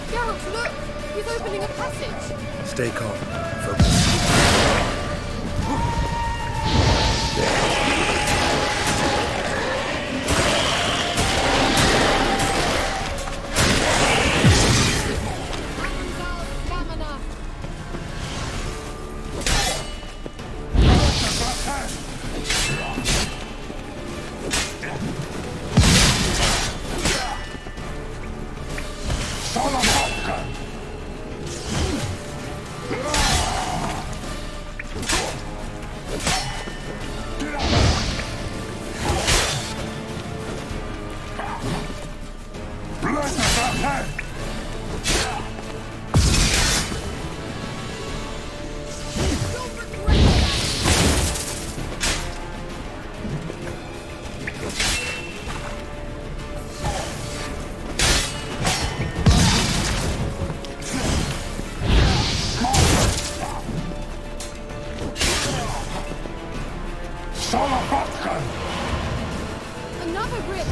Geralt, look! He's opening a passage! Stay calm. Focus. Another grip!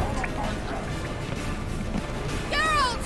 Geralt! Geralt!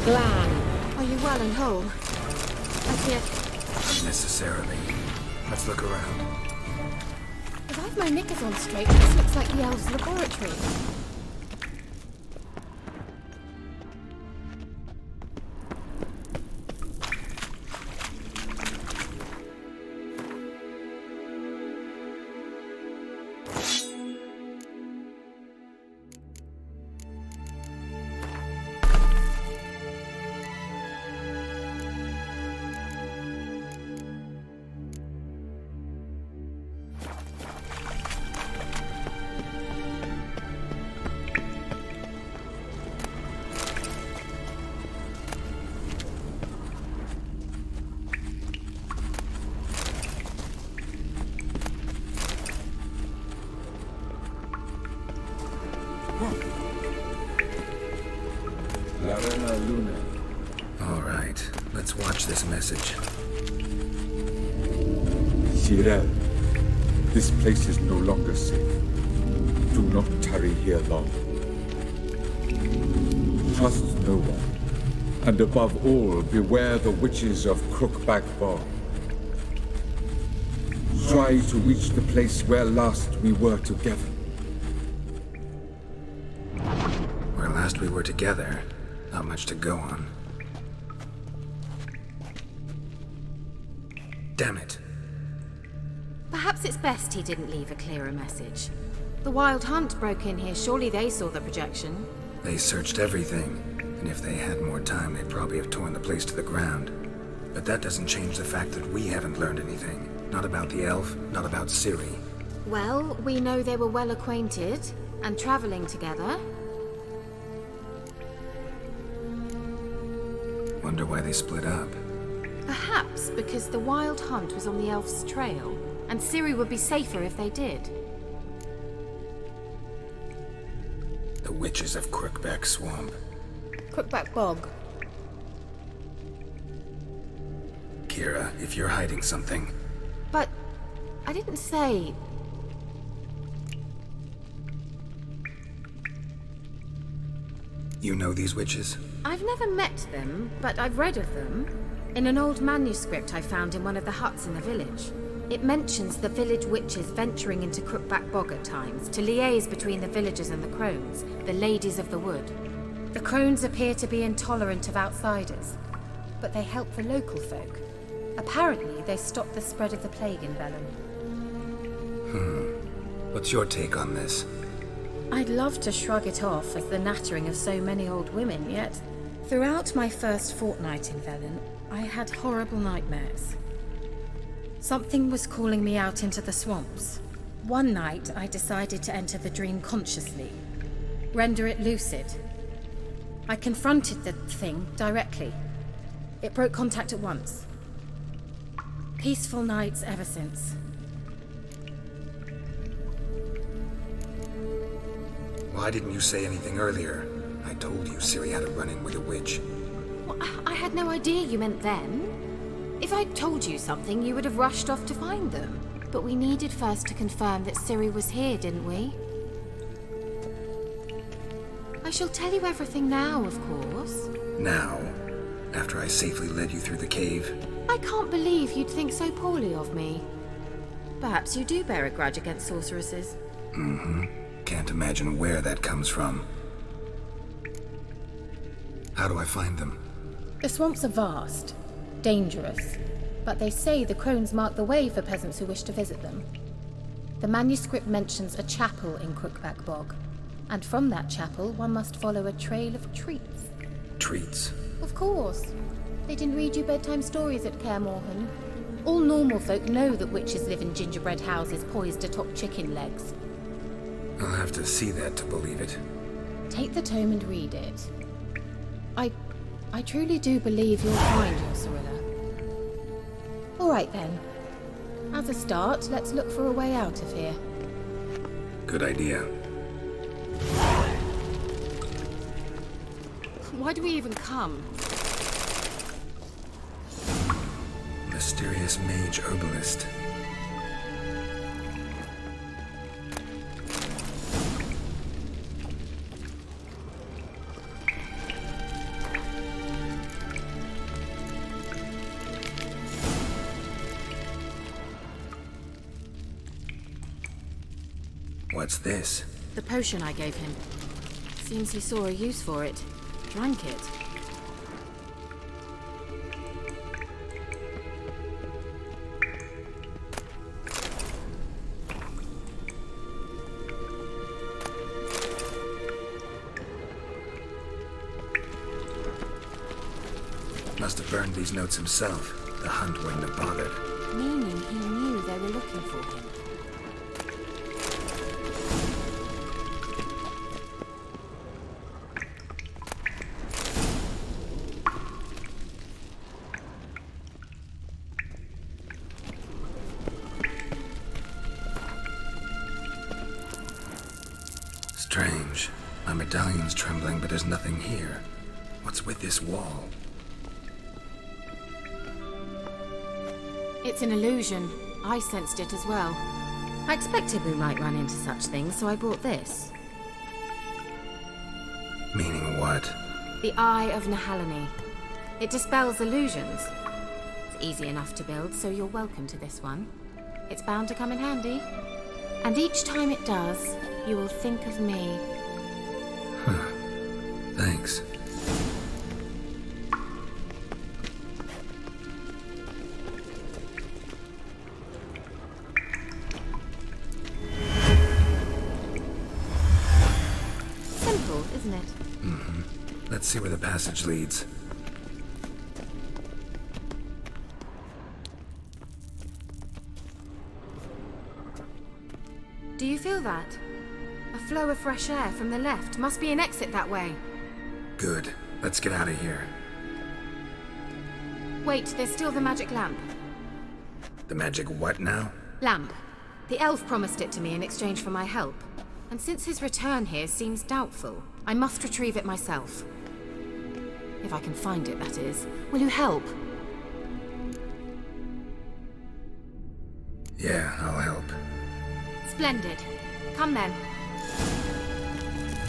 Are you well and whole? As yet, Unnecessarily. Let's look around. if I've my knickers on straight, this looks like the elves' laboratory. Arena Luna. All right, let's watch this message. Cyril, this place is no longer safe. Do not tarry here long. Trust no one. And above all, beware the witches of Crookback Bog. Try to reach the place where last we were together. Where last we were together, not much to go on. Damn it. Perhaps it's best he didn't leave a clearer message. The Wild Hunt broke in here. Surely they saw the projection. They searched everything, and if they had more time, they'd probably have torn the place to the ground. But that doesn't change the fact that we haven't learned anything. Not about the elf, not about Ciri. Well, we know they were well acquainted and traveling together. Wonder why they split up. Perhaps because the Wild Hunt was on the elf's trail, and Ciri would be safer if they did. The witches of Crookback Swamp. Crookback Bog. Kira, if you're hiding something... But I didn't say... You know these witches? I've never met them, but I've read of them. In an old manuscript I found in one of the huts in the village. It mentions the village witches venturing into Crookback Bog at times to liaise between the villagers and the crones, the ladies of the wood. The crones appear to be intolerant of outsiders, but they help the local folk. Apparently, they stopped the spread of the plague in Velen. What's your take on this? I'd love to shrug it off as the nattering of so many old women, yet throughout my first fortnight in Velen, I had horrible nightmares. Something was calling me out into the swamps. One night, I decided to enter the dream consciously, render it lucid. I confronted the thing directly. It broke contact at once. Peaceful nights ever since. Why didn't you say anything earlier? I told you Ciri had a run-in with a witch. Well, I had no idea you meant then. If I'd told you something, you would have rushed off to find them. But we needed first to confirm that Ciri was here, didn't we? I shall tell you everything now, of course. Now? After I safely led you through the cave? I can't believe you'd think so poorly of me. Perhaps you do bear a grudge against sorceresses. Can't imagine where that comes from. How do I find them? The swamps are vast, dangerous, but they say the crones mark the way for peasants who wish to visit them. The manuscript mentions a chapel in Crookback Bog, and from that chapel one must follow a trail of treats. Treats? Of course. They didn't read you bedtime stories at Kaer Morhen. All normal folk know that witches live in gingerbread houses poised atop chicken legs. I'll have to see that to believe it. Take the tome and read it. I truly do believe you'll find your Cirilla. All right then. As a start, let's look for a way out of here. Good idea. Why do we even come? Mysterious mage herbalist. What's this? The potion I gave him. Seems he saw a use for it. Drank it. Must have burned these notes himself. The hunt wouldn't have bothered. Meaning he knew they were looking for him. Strange. My medallion's trembling, but there's nothing here. What's with this wall? It's an illusion. I sensed it as well. I expected we might run into such things, so I bought this. Meaning what? The Eye of Nehaleni. It dispels illusions. It's easy enough to build, so you're welcome to this one. It's bound to come in handy. And each time it does, you will think of me. Huh. Thanks. Simple, isn't it? Mm-hmm. Let's see where the passage leads. Do you feel that? A flow of fresh air from the left. Must be an exit that way. Good. Let's get out of here. Wait, there's still the magic lamp. The magic what now? Lamp. The elf promised it to me in exchange for my help. And since his return here seems doubtful, I must retrieve it myself. If I can find it, that is. Will you help? Yeah, I'll help. Splendid. Come then.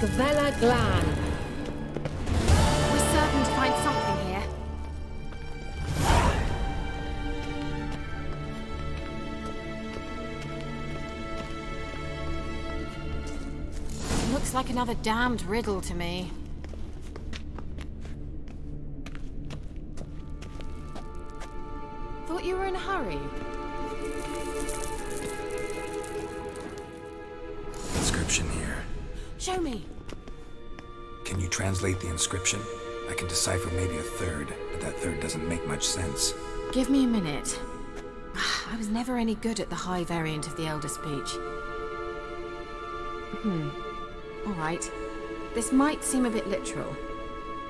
Gavella Glan. We're certain to find something here. Looks like another damned riddle to me. Thought you were in a hurry. Inscription here. Show me. Can you translate the inscription? I can decipher maybe a third, but that third doesn't make much sense. Give me a minute. I was never any good at the high variant of the Elder speech. All right. This might seem a bit literal.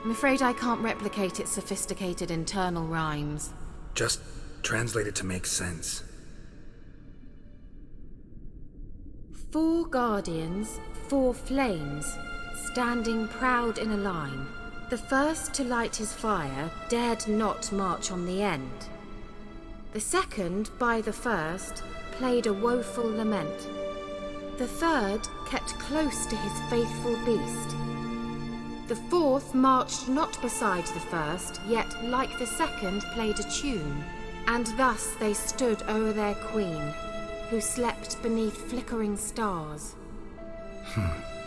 I'm afraid I can't replicate its sophisticated internal rhymes. Just translate it to make sense. 4 guardians, 4 flames, standing proud in a line. The first to light his fire dared not march on the end. The second, by the first, played a woeful lament. The third kept close to his faithful beast. The fourth marched not beside the first, yet like the second played a tune. And thus they stood o'er their queen, who slept beneath flickering stars.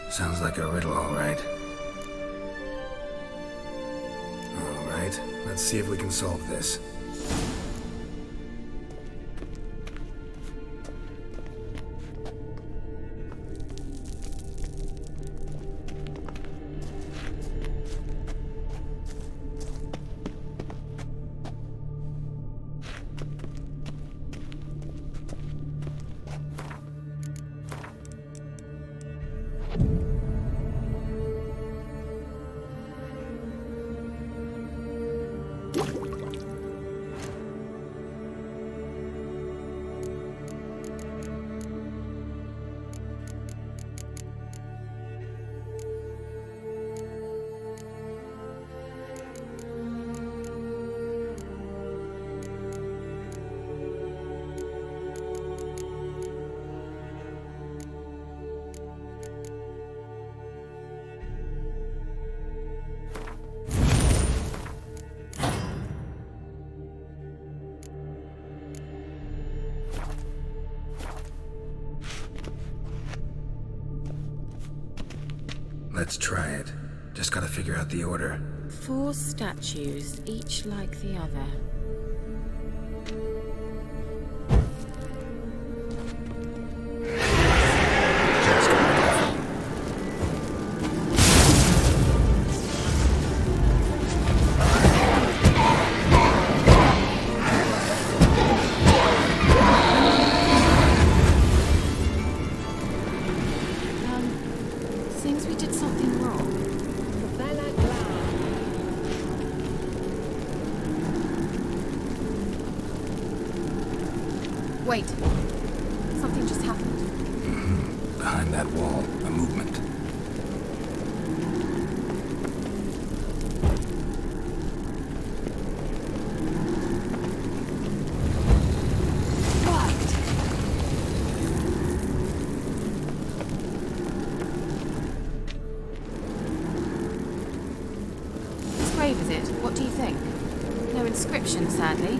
Sounds like a riddle, all right. All right, let's see if we can solve this. Let's try it. Just gotta figure out the order. 4 statues, each like the other. Seems we did something wrong. Wait. Something just happened. Behind that wall, a movement. grave, is it? What do you think? No inscription, sadly.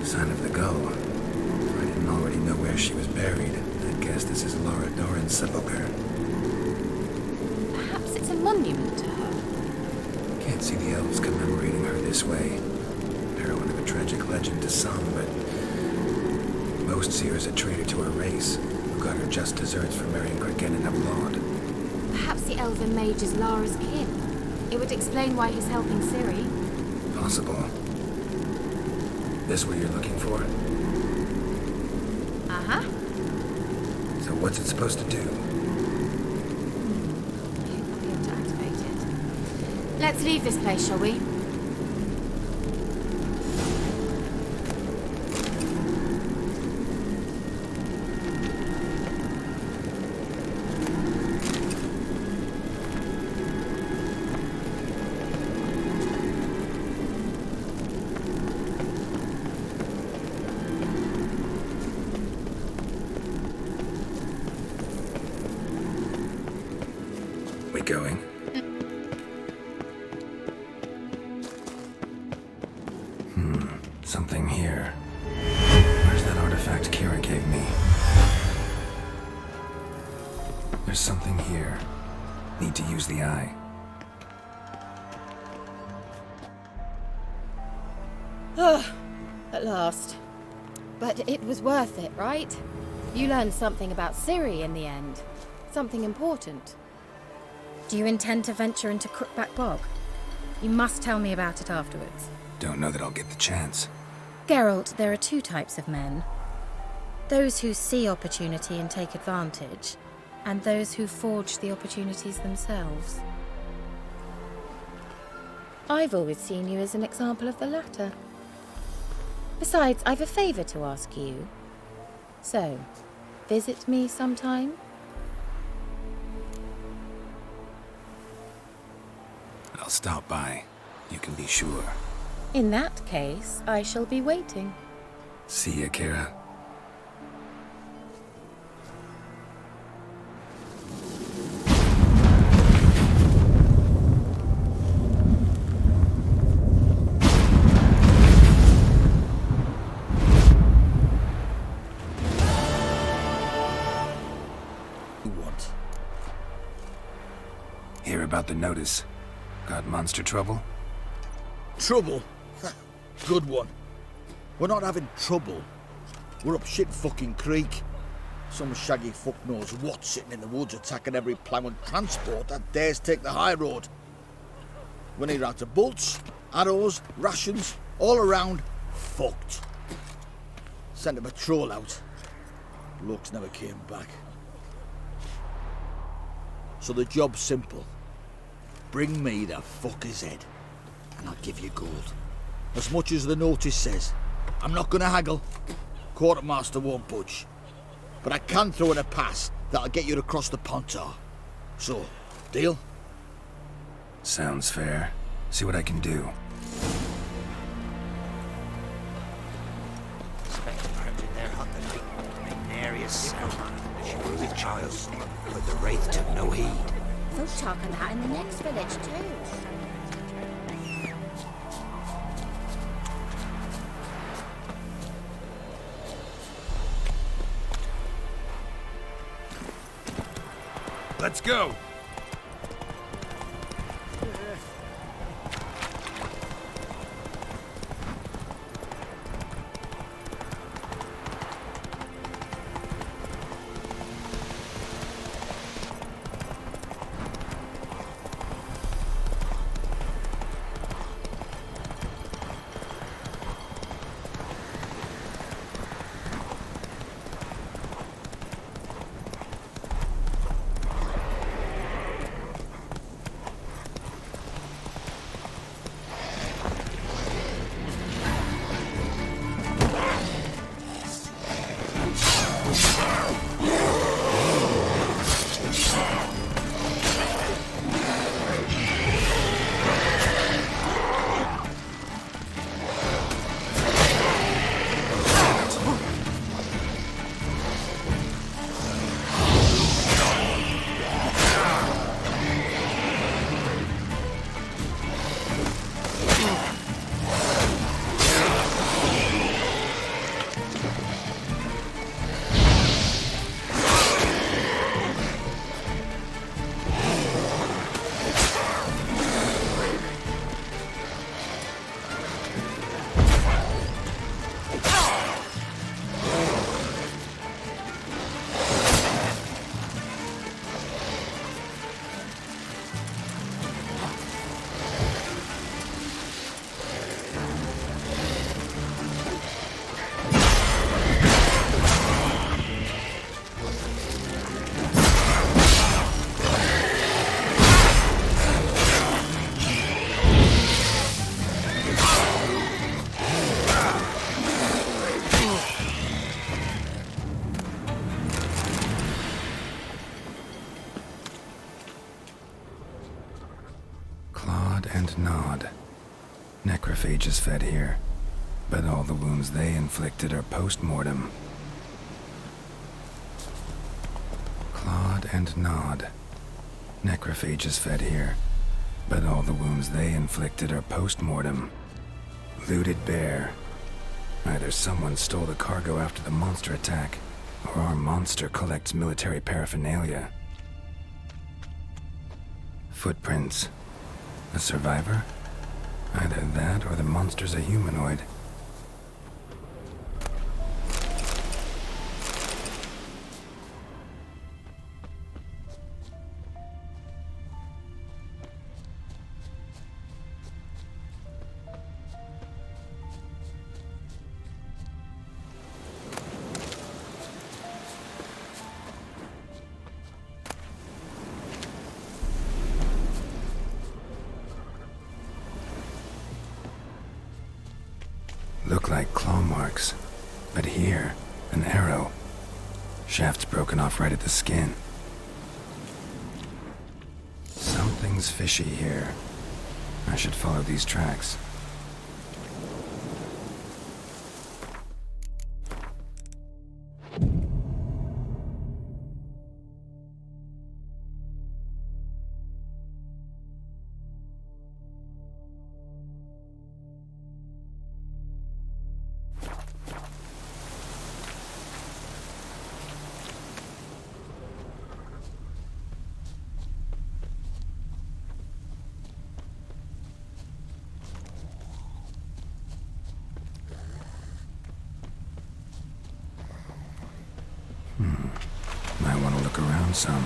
Sign of the gull. If I didn't already know where she was buried, I'd guess this is Laura Doran's sepulchre. Perhaps it's a monument to her. Can't see the elves commemorating her this way. Heroine of a tragic legend to some, but most see her as a traitor to her race, who got her just desserts for marrying Cregennan of Laud. Perhaps the elven mage is Lara's kin. It would explain why he's helping Ciri. Possible. This what you're looking for? Uh-huh. So what's it supposed to do? I hope I'll be able to activate it. Let's leave this place, shall we? We going? Something here. Where's that artifact Kira gave me? There's something here. Need to use the eye. At last. But it was worth it, right? You learned something about Ciri in the end. Something important. Do you intend to venture into Crookback Bog? You must tell me about it afterwards. Don't know that I'll get the chance. Geralt, there are two types of men. Those who see opportunity and take advantage, and those who forge the opportunities themselves. I've always seen you as an example of the latter. Besides, I've a favour to ask you. So, visit me sometime? I'll stop by. You can be sure. In that case, I shall be waiting. See ya, Kira. What? Hear about the notice. Got monster trouble? Trouble? Good one. We're not having trouble. We're up shit fucking creek. Some shaggy fuck knows what sitting in the woods attacking every plough and transport that dares take the high road. We need out of bolts, arrows, rations, all around, fucked. Sent a patrol out. Blokes never came back. So the job's simple. Bring me the fucker's head, and I'll give you gold. As much as the notice says. I'm not gonna haggle. Quartermaster won't budge. But I can throw in a pass that'll get you across the Pontar. So, deal? Sounds fair. See what I can do. In their hut the night, made nary a sound. She was a child, but the wraith took no heed. They'll talk of that in the next village too. Let's go! Clawed and gnawed. Necrophages fed here, but all the wounds they inflicted are post-mortem. Clawed and gnawed. Necrophages fed here, but all the wounds they inflicted are post-mortem. Looted bare. Either someone stole the cargo after the monster attack, or our monster collects military paraphernalia. Footprints. A survivor? Either that or the monster's a humanoid. Look like claw marks, but here, an arrow. Shaft's broken off right at the skin. Something's fishy here. I should follow these tracks. Might want to look around some.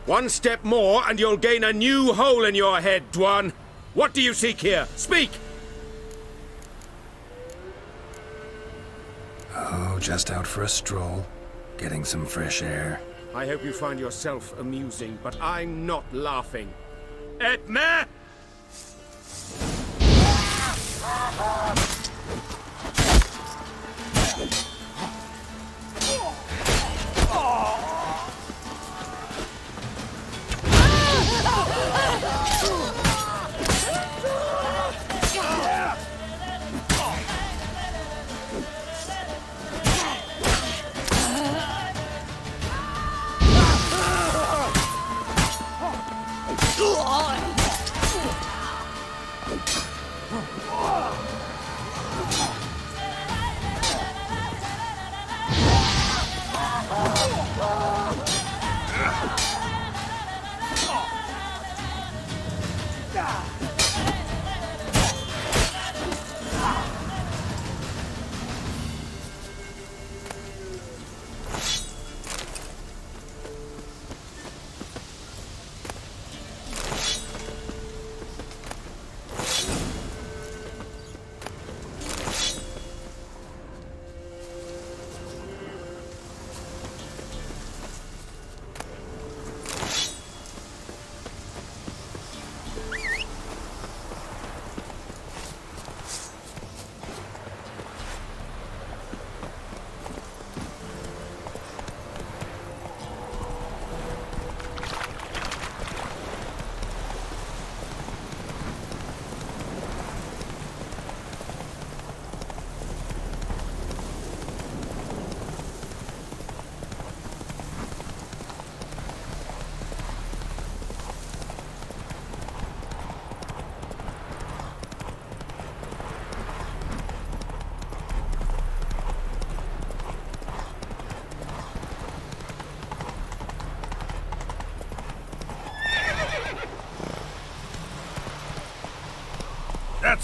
One step more and you'll gain a new hole in your head, Dwan. What do you seek here? Speak! Oh, just out for a stroll. Getting some fresh air. I hope you find yourself amusing, but I'm not laughing. Edme!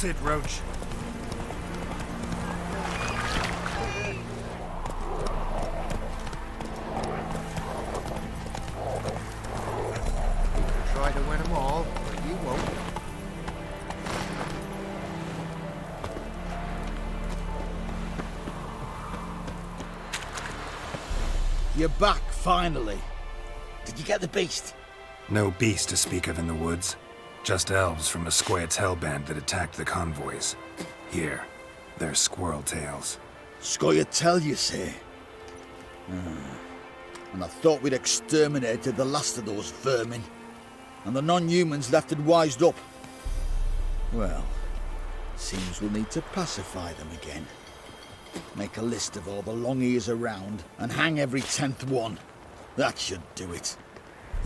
That's it, Roach. You can try to win them all, but you won't. You're back, finally. Did you get the beast? No beast to speak of in the woods. Just elves from a Scoia'tael band that attacked the convoys. Here, they're squirrel tails. Scoia'tael, you say? And I thought we'd exterminated the last of those vermin. And the non-humans left it wised up. Well, seems we'll need to pacify them again. Make a list of all the long ears around and hang every 10th one. That should do it.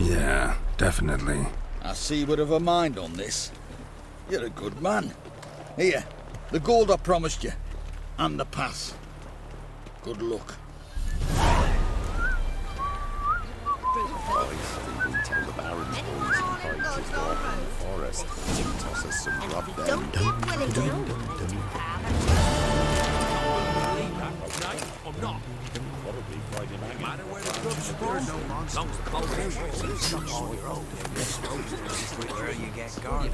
Yeah, definitely. I see you would have a mind on this. You're a good man. Here, the gold I promised you. And the pass. Good luck. Tell the Baron's boys he hides his dog in the forest. Toss us some grub then. Don't get Willie down. I'm not. Probably Friday night. No matter where the grub's spawned. As long as the boat is on your own. Where you get guarded.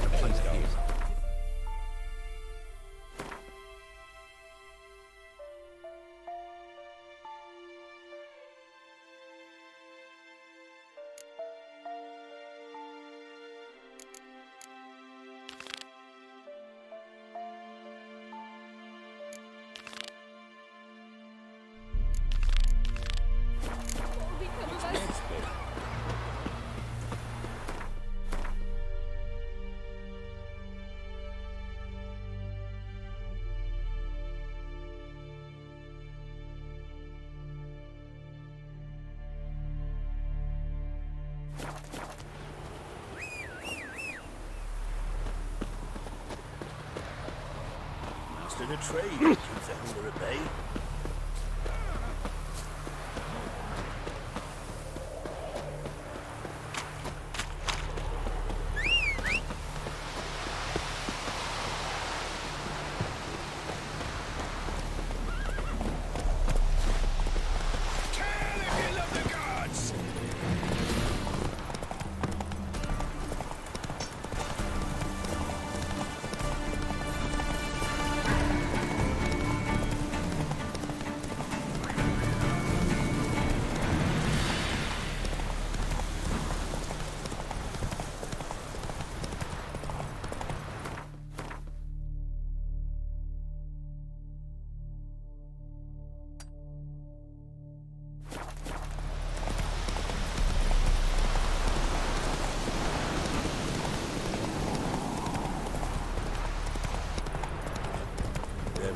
Master the trade keeps the hunger at bay.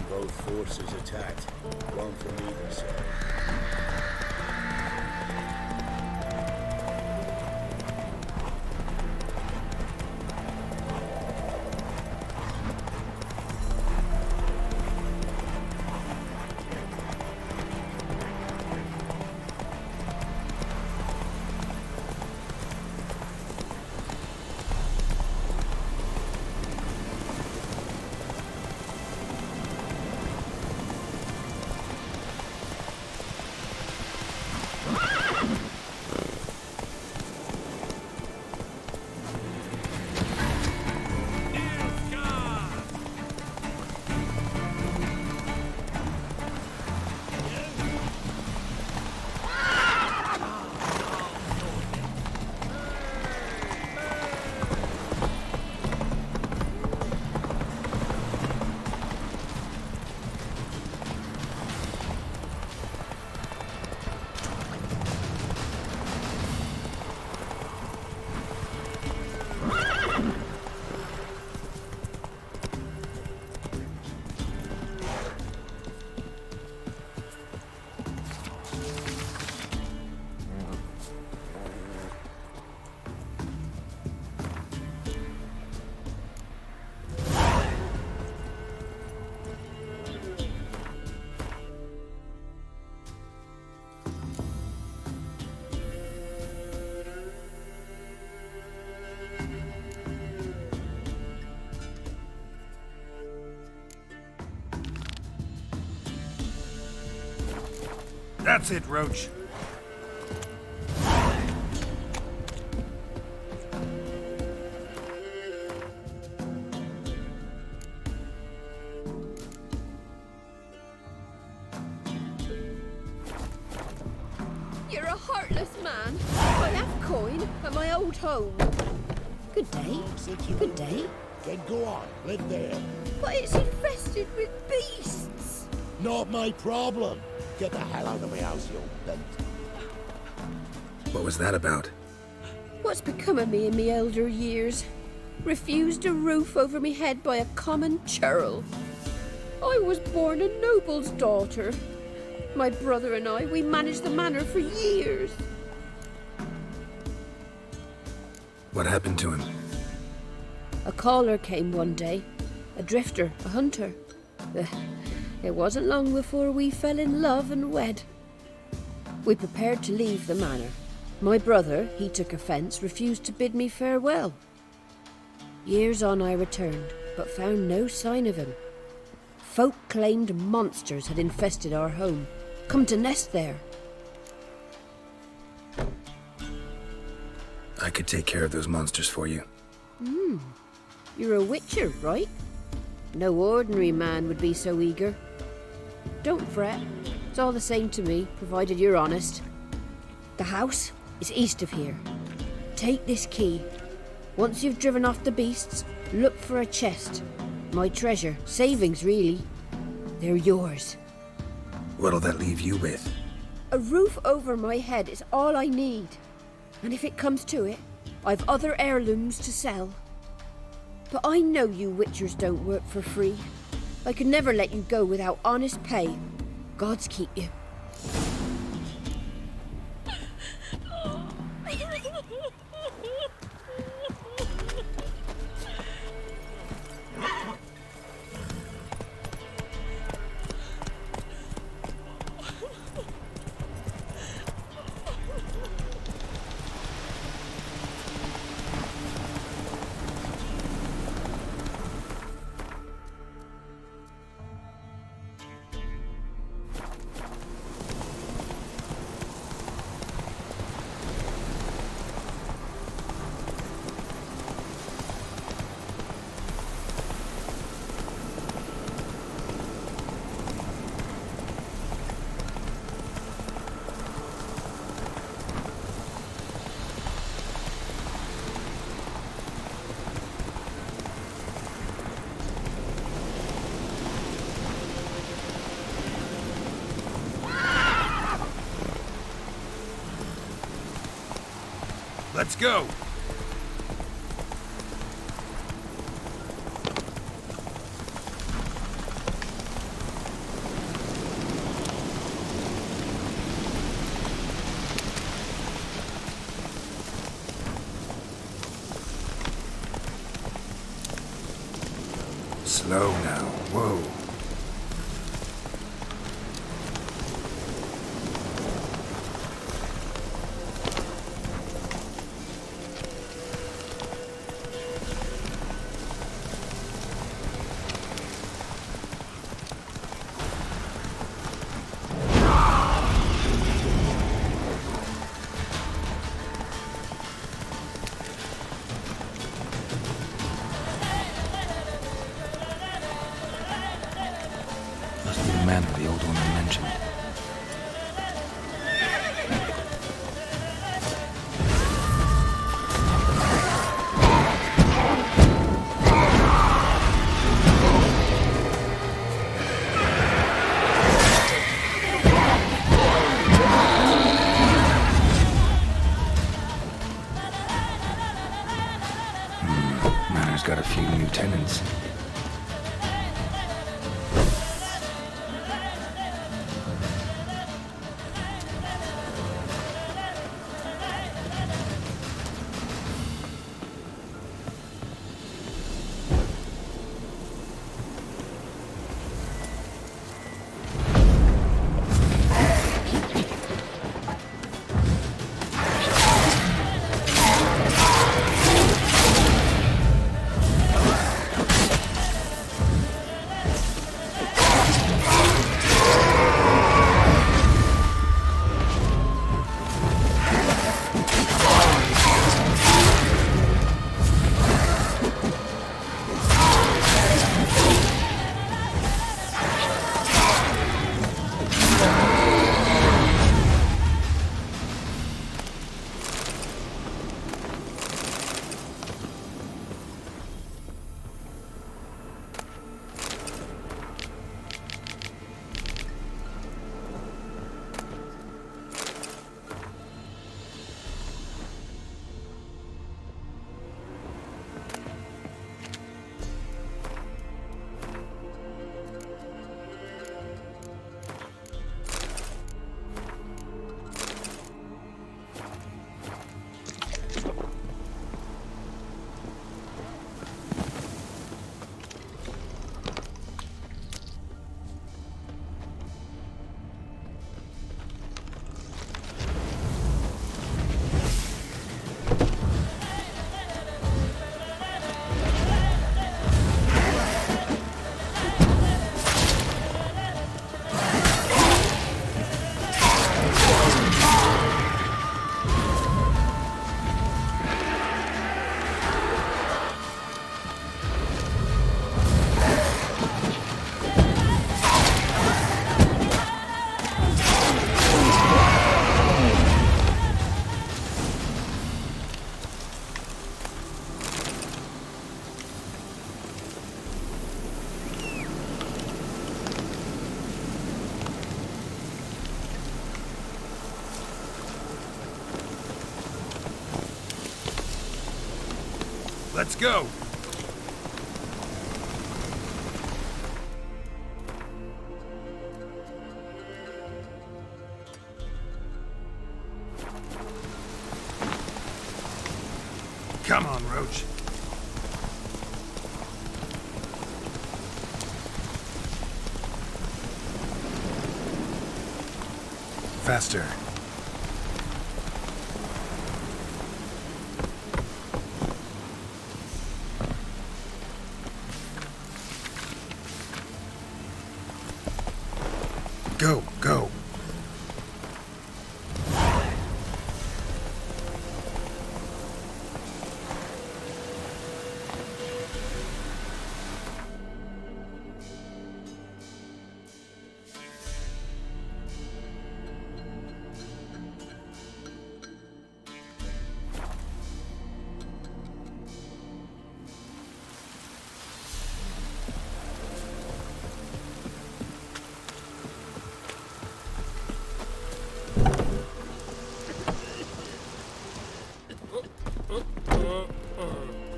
Both forces attacked, one from either side. That's it, Roach. You're a heartless man. I have coin at my old home. Good day. Good day. Then go on, live there. But it's infested with beasts. Not my problem. Get the hell out of my house, you old bent. What was that about? What's become of me in me elder years? Refused a roof over me head by a common churl. I was born a noble's daughter. My brother and I, we managed the manor for years. What happened to him? A caller came one day. A drifter, a hunter. It wasn't long before we fell in love and wed. We prepared to leave the manor. My brother, he took offence, refused to bid me farewell. Years on I returned, but found no sign of him. Folk claimed monsters had infested our home, come to nest there. I could take care of those monsters for you. You're a witcher, right? No ordinary man would be so eager. Don't fret. It's all the same to me, provided you're honest. The house is east of here. Take this key. Once you've driven off the beasts, look for a chest. My treasure. Savings, really. They're yours. What'll that leave you with? A roof over my head is all I need. And if it comes to it, I've other heirlooms to sell. But I know you witchers don't work for free. I could never let you go without honest pay. Gods keep you. Let's go! Slow now. Whoa. Must be the man the old woman mentioned. Manor's got a few new tenants. Let's go! Come on, Roach. Faster. Go, go.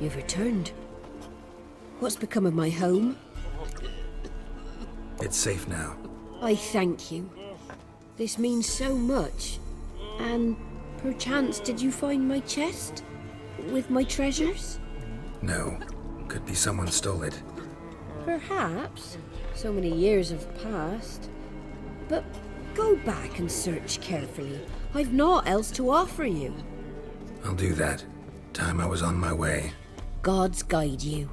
You've returned. What's become of my home? It's safe now. I thank you. This means so much. And perchance did you find my chest? With my treasures? No. Could be someone stole it. Perhaps. So many years have passed. But go back and search carefully. I've naught else to offer you. I'll do that. Time I was on my way. Gods guide you.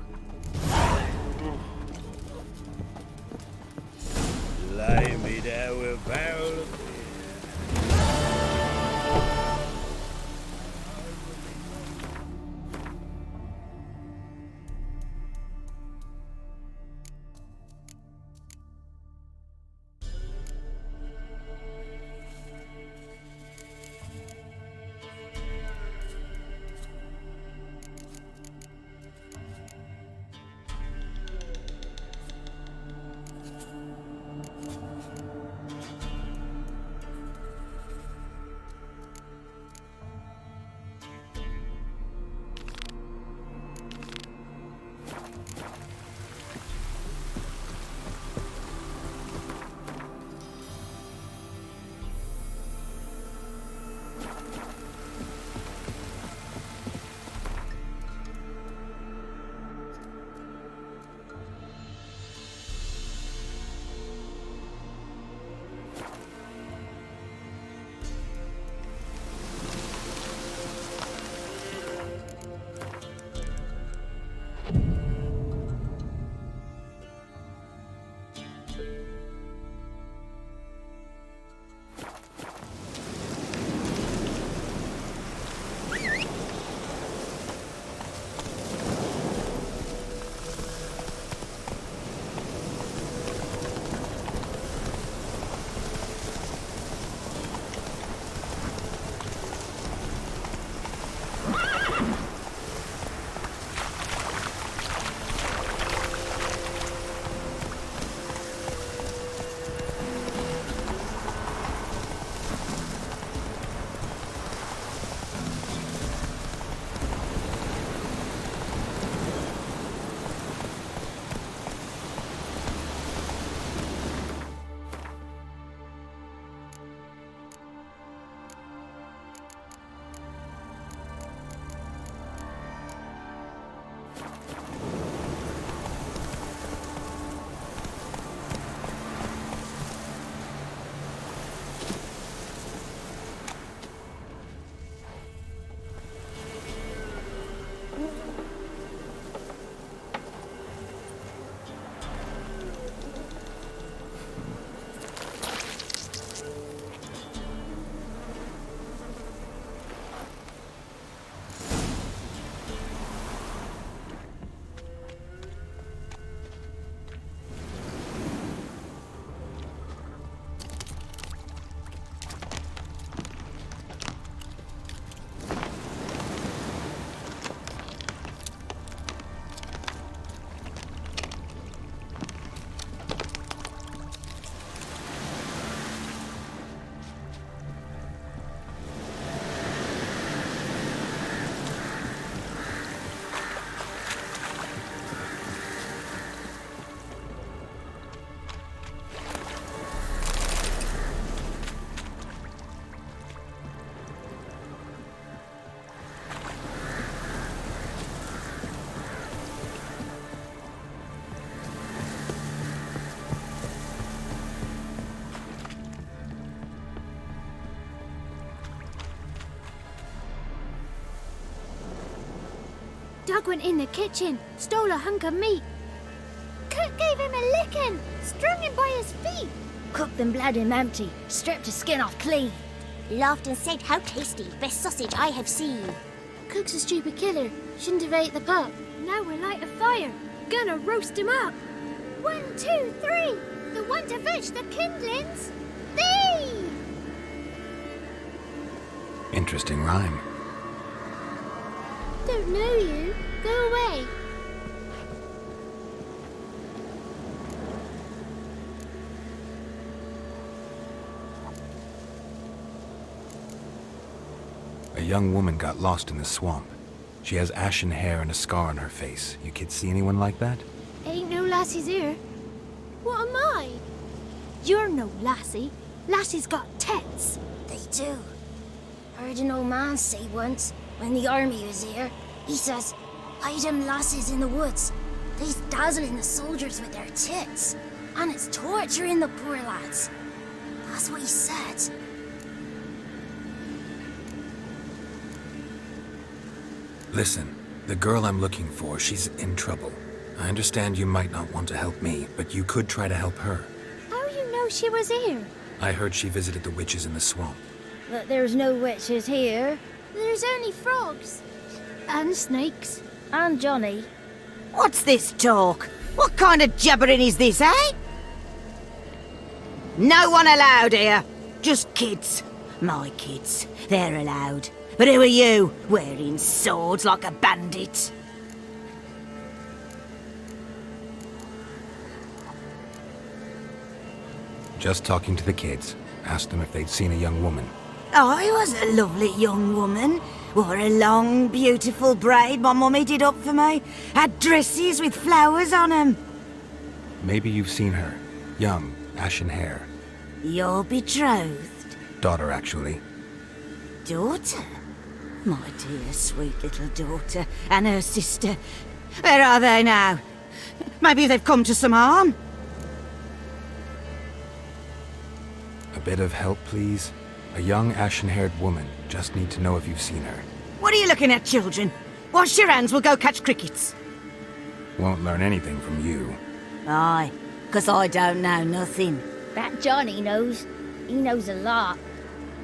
Lay me there with a barrel of Doug went in the kitchen, stole a hunk of meat. Cook gave him a licking, strung him by his feet. Cooked and bled him empty, stripped his skin off clean. Laughed and said, "How tasty, best sausage I have seen." Cook's a stupid killer, shouldn't have ate the pup. Now we'll light a fire, gonna roast him up. 1, 2, 3, the one to fetch the kindlings. Thee! Interesting rhyme. Don't know you. Go away. A young woman got lost in the swamp. She has ashen hair and a scar on her face. You kids see anyone like that? Ain't no lassies here. What am I? You're no lassie. Lassies got tits. They do. I heard an old man say once, when the army was here, he says, "Hide them lasses in the woods. They's dazzling the soldiers with their tits, and it's torturing the poor lads." That's what he said. Listen, the girl I'm looking for, she's in trouble. I understand you might not want to help me, but you could try to help her. How you know she was here? I heard she visited the witches in the swamp. But there's no witches here. There's only frogs. And snakes. And Johnny. What's this talk? What kind of jabbering is this, eh? No one allowed here. Just kids. My kids. They're allowed. But who are you, wearing swords like a bandit? Just talking to the kids. Asked them if they'd seen a young woman. I was a lovely young woman. Wore a long, beautiful braid my mummy did up for me. Had dresses with flowers on 'em. Maybe you've seen her. Young, ashen hair. Your betrothed? Daughter, actually. Daughter? My dear, sweet little daughter and her sister. Where are they now? Maybe they've come to some harm? A bit of help, please? A young, ashen-haired woman. Just need to know if you've seen her. What are you looking at, children? Wash your hands, we'll go catch crickets. Won't learn anything from you. Aye, 'cause I don't know nothing. That Johnny knows. He knows a lot.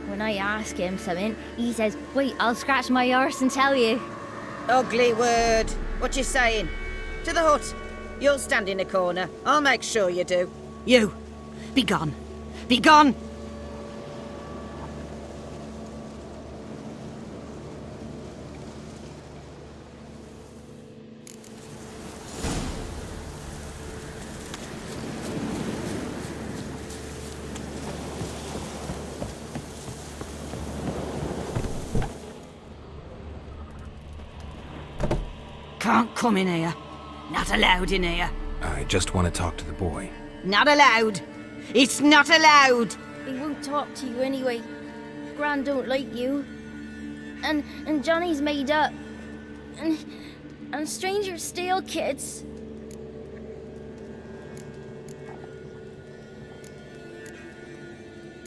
When I ask him something, he says, "Wait, I'll scratch my arse and tell you." Ugly word. What you saying? To the hut. You'll stand in a corner. I'll make sure you do. You, be gone. Be gone! Can't come in here. Not allowed in here. I just want to talk to the boy. Not allowed. It's not allowed. He won't talk to you anyway. Gran don't like you. And Johnny's made up. And strangers steal kids.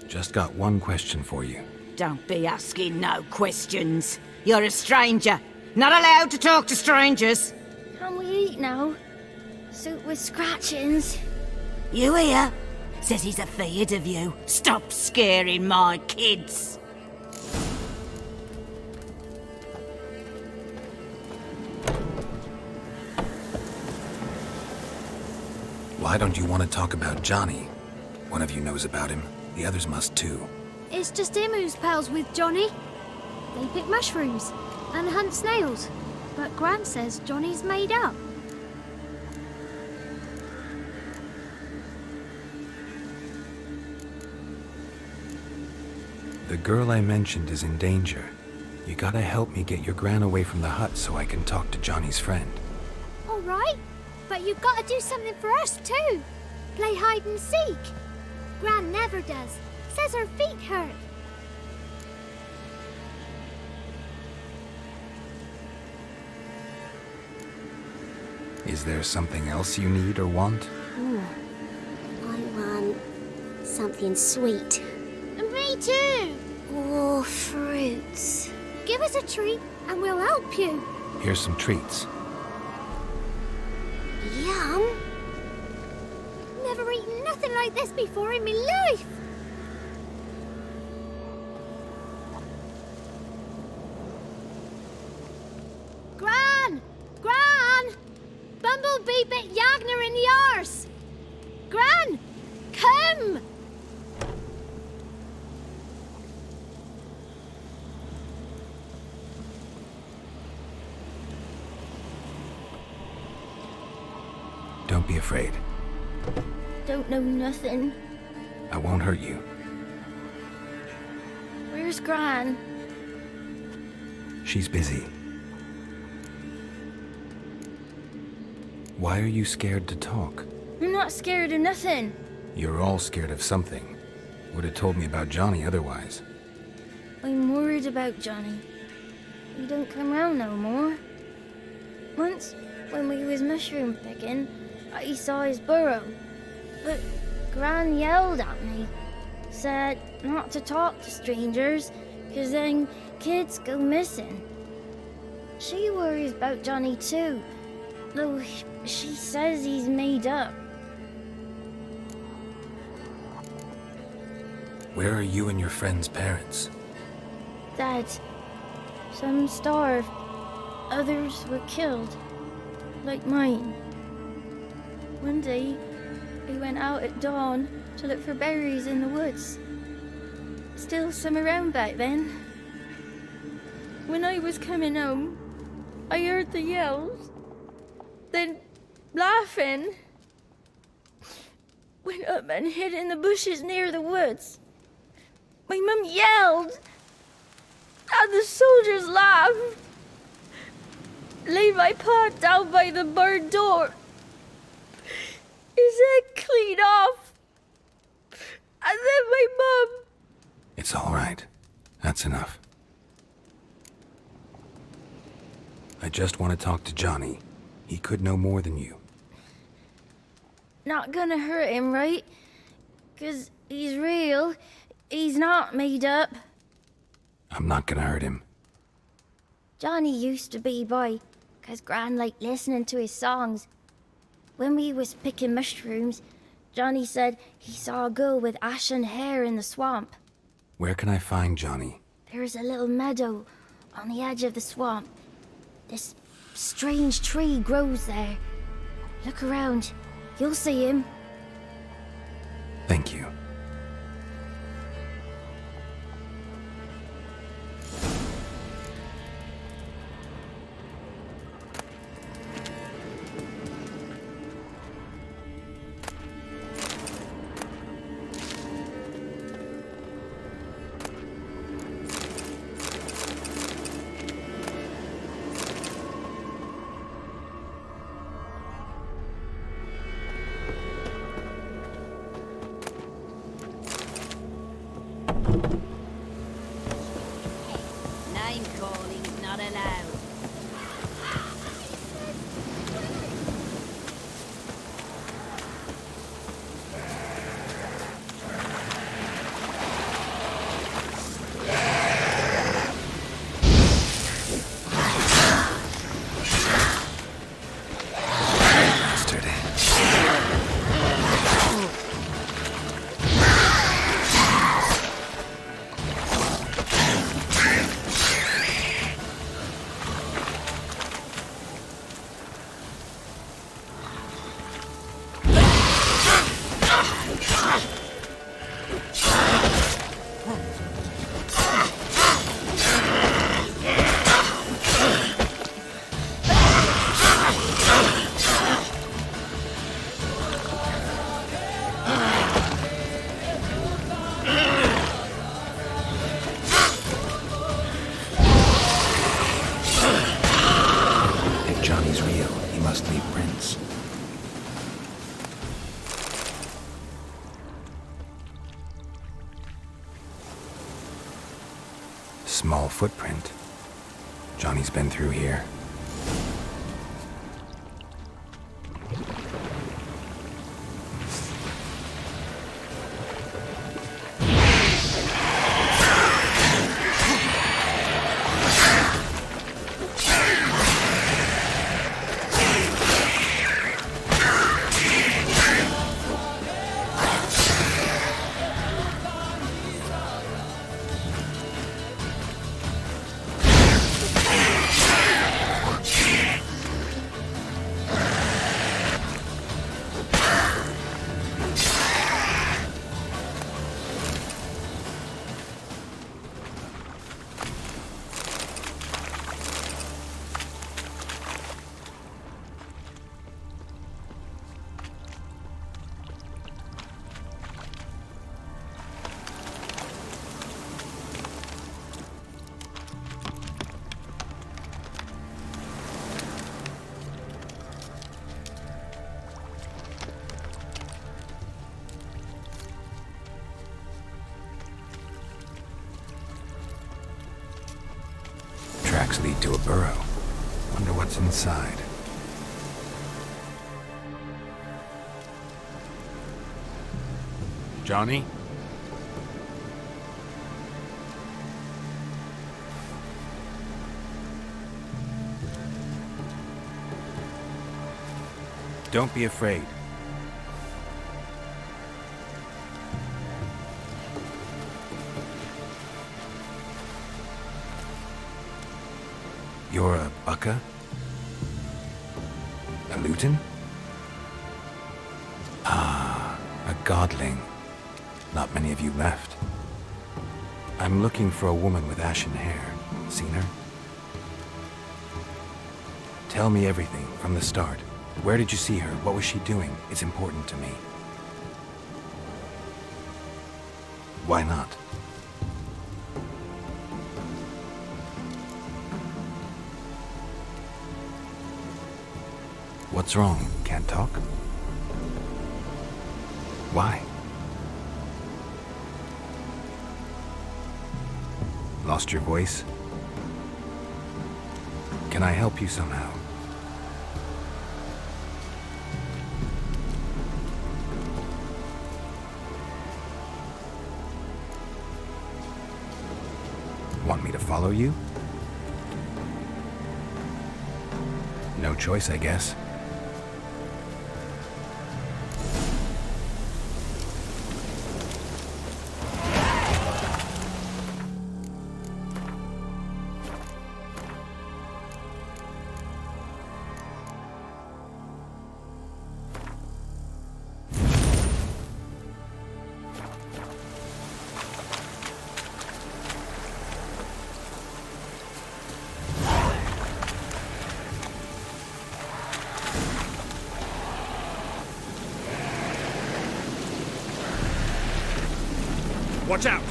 Just got one question for you. Don't be asking no questions. You're a stranger. Not allowed to talk to strangers. Can we eat now? Soup with scratchings. You hear? Says he's afeard of you. Stop scaring my kids. Why don't you want to talk about Johnny? One of you knows about him. The others must too. It's just him who's pals with Johnny. They pick mushrooms and hunt snails. But Gran says Johnny's made up. The girl I mentioned is in danger. You gotta help me get your Gran away from the hut so I can talk to Johnny's friend. All right, but you've got to do something for us too. Play hide and seek. Gran never does. Says her feet hurt. Is there something else you need or want? I want something sweet. Me too. Oh, fruits. Give us a treat and we'll help you. Here's some treats. Yum! Never eaten nothing like this before in my life! Gran! Gran! Bumblebee bit Yagner in the arse! Gran! Come! Don't be afraid. Don't know nothing. I won't hurt you. Where's Gran? She's busy. Why are you scared to talk? I'm not scared of nothing. You're all scared of something. Would have told me about Johnny otherwise. I'm worried about Johnny. He don't come round no more. Once, when we was mushroom picking, I saw his burrow. But Gran yelled at me. Said not to talk to strangers, 'cause then kids go missing. She worries about Johnny too, though she says he's made up. Where are you and your friend's parents? Dad, some starved, others were killed, like mine. One day, we went out at dawn to look for berries in the woods. Still some around back then. When I was coming home, I heard the yells, then laughing. Went up and hid in the bushes near the woods. My mum yelled, and the soldiers laughed. Laid my pa down by the barn door. His head clean off. And then my mum... It's all right. That's enough. I just want to talk to Johnny. He could know more than you. Not gonna hurt him, right? 'Cause he's real. He's not made up. I'm not gonna hurt him. Johnny used to be by, 'cause Gran liked listening to his songs. When we was picking mushrooms, Johnny said he saw a girl with ashen hair in the swamp. Where can I find Johnny? There's a little meadow on the edge of the swamp. This strange tree grows there. Look around. You'll see him. Thank you. Name calling's not allowed. Small footprint. Johnny's been through here. Tracks lead to a burrow. Wonder what's inside. Johnny? Don't be afraid. You're a Bucka? A Luton? Ah, a godling. Not many of you left. I'm looking for a woman with ashen hair. Seen her? Tell me everything from the start. Where did you see her? What was she doing? It's important to me. Why not? What's wrong? Can't talk? Why? Lost your voice? Can I help you somehow? Want me to follow you? No choice, I guess. Watch out!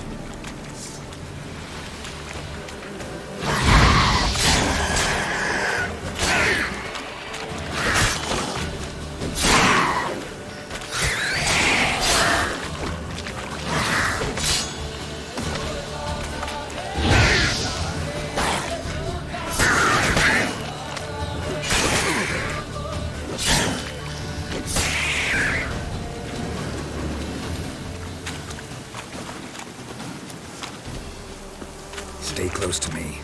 Stay close to me.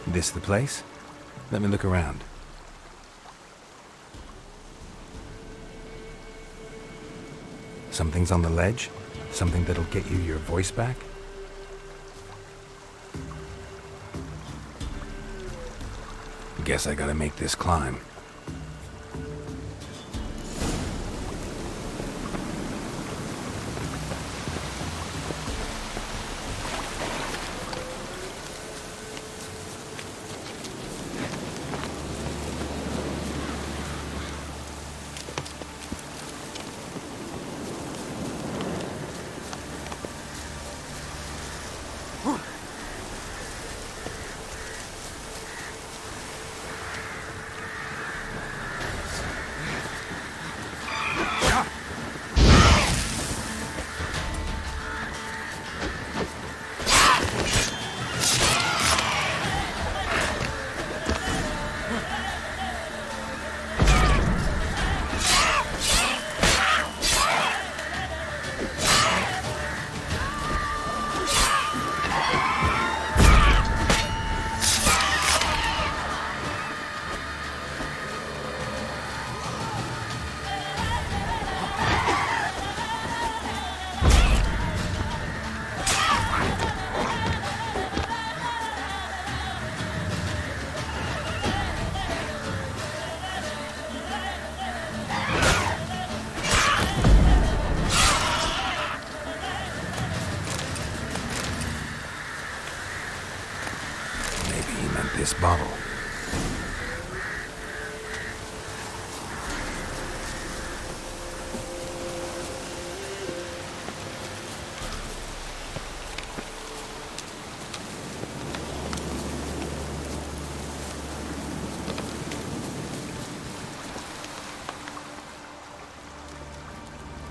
This the place? Let me look around. Something's on the ledge? Something that'll get you your voice back? Guess I gotta make this climb.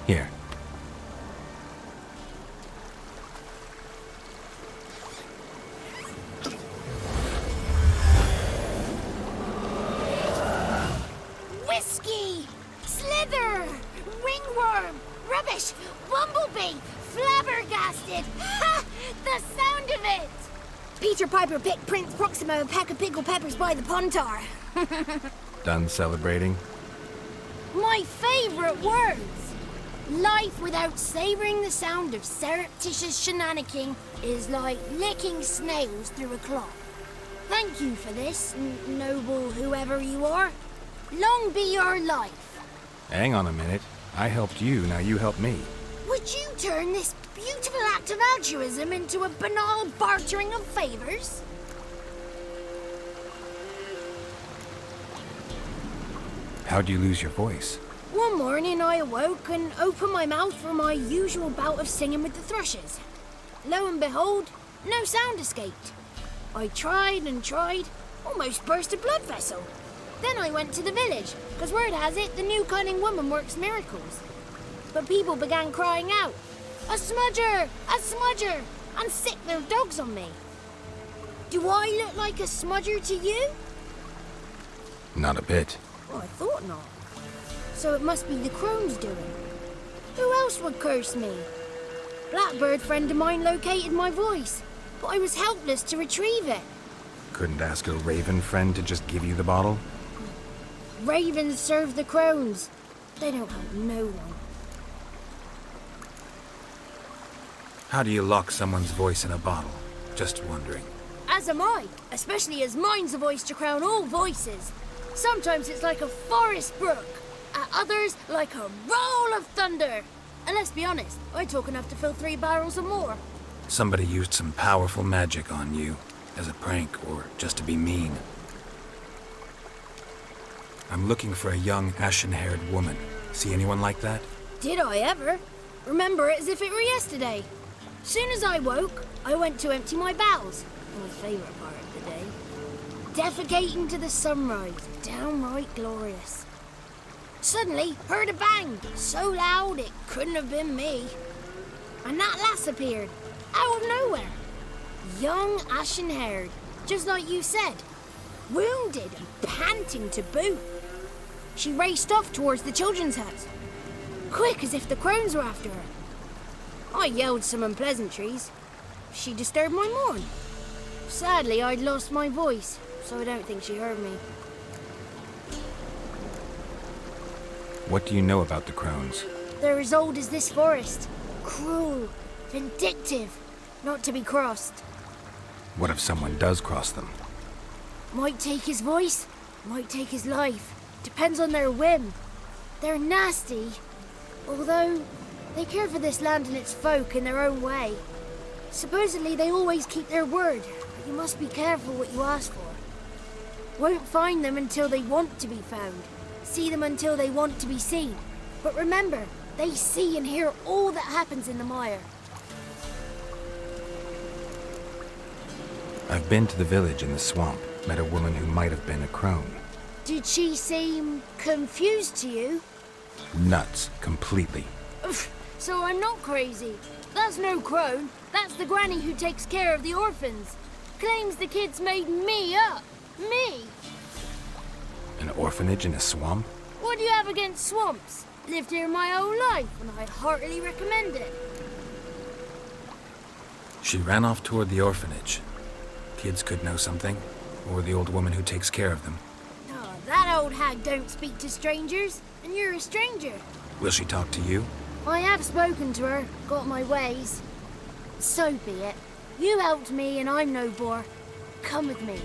Here. Whiskey! Slither! Ringworm! Rubbish! Bumblebee! Flabbergasted! Ha! The sound of it! Peter Piper picked Prince Proximo a pack of pickled peppers by the Pontar. Done celebrating? My favourite words! Life without savouring the sound of surreptitious shenanigans is like licking snails through a cloth. Thank you for this, noble whoever you are. Long be your life. Hang on a minute. I helped you, now you help me. Would you turn this beautiful act of altruism into a banal bartering of favours? How'd you lose your voice? One morning I awoke and opened my mouth for my usual bout of singing with the thrushes. Lo and behold, no sound escaped. I tried and tried, almost burst a blood vessel. Then I went to the village, because word has it the new cunning woman works miracles. But people began crying out, "A smudger! A smudger!" and sicked their dogs on me. Do I look like a smudger to you? Not a bit. Oh, I thought not. So it must be the crone's doing. Who else would curse me? Blackbird friend of mine located my voice, but I was helpless to retrieve it. Couldn't ask a raven friend to just give you the bottle? Ravens serve the crones. They don't help no one. How do you lock someone's voice in a bottle? Just wondering. As am I, especially as mine's a voice to crown all voices. Sometimes it's like a forest brook, at others like a roll of thunder. And let's be honest, I talk enough to fill 3 barrels or more. Somebody used some powerful magic on you, as a prank or just to be mean. I'm looking for a young, ashen-haired woman. See anyone like that? Did I ever? Remember it as if it were yesterday. Soon as I woke, I went to empty my bowels. My favourite part of the day. Defecating to the sunrise. Downright glorious. Suddenly, heard a bang. So loud it couldn't have been me. And that lass appeared. Out of nowhere. Young, ashen-haired. Just like you said. Wounded and panting to boot. She raced off towards the children's hut. Quick as if the crones were after her. I yelled some unpleasantries. She disturbed my morn. Sadly, I'd lost my voice, so I don't think she heard me. What do you know about the crones? They're as old as this forest. Cruel, vindictive, not to be crossed. What if someone does cross them? Might take his voice, might take his life. Depends on their whim. They're nasty, although they care for this land and its folk in their own way. Supposedly they always keep their word, but you must be careful what you ask for. Won't find them until they want to be found. See them until they want to be seen. But remember, they see and hear all that happens in the mire. I've been to the village in the swamp, met a woman who might have been a crone. Did she seem confused to you? Nuts, completely. So I'm not crazy. That's no crone. That's the granny who takes care of the orphans. Claims the kids made me up. Me! An orphanage in a swamp? What do you have against swamps? Lived here my whole life, and I heartily recommend it. She ran off toward the orphanage. Kids could know something, or the old woman who takes care of them. Oh, that old hag don't speak to strangers, and you're a stranger. Will she talk to you? I have spoken to her, got my ways. So be it. You helped me, and I'm no bore. Come with me.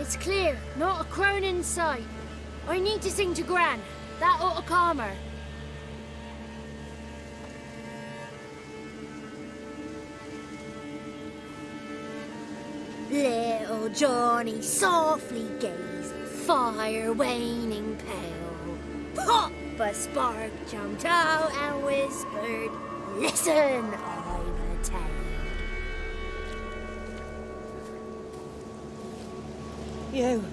It's clear, not a crone in sight. I need to sing to Gran. That ought to calm her. Little Johnny softly gazed, fire waning pale. Pop! A spark jumped out and whispered, "Listen, I've a tale." You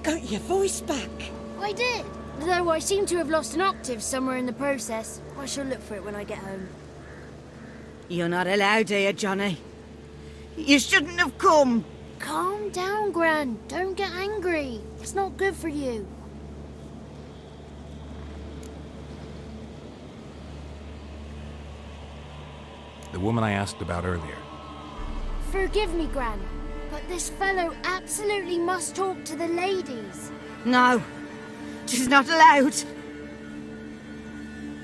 got your voice back. I did, though I seem to have lost an octave somewhere in the process. I shall look for it when I get home. You're not allowed here, Johnny. You shouldn't have come. Calm down, Gran. Don't get angry. It's not good for you. The woman I asked about earlier. Forgive me, Gran, but this fellow absolutely must talk to the ladies. No, she's not allowed.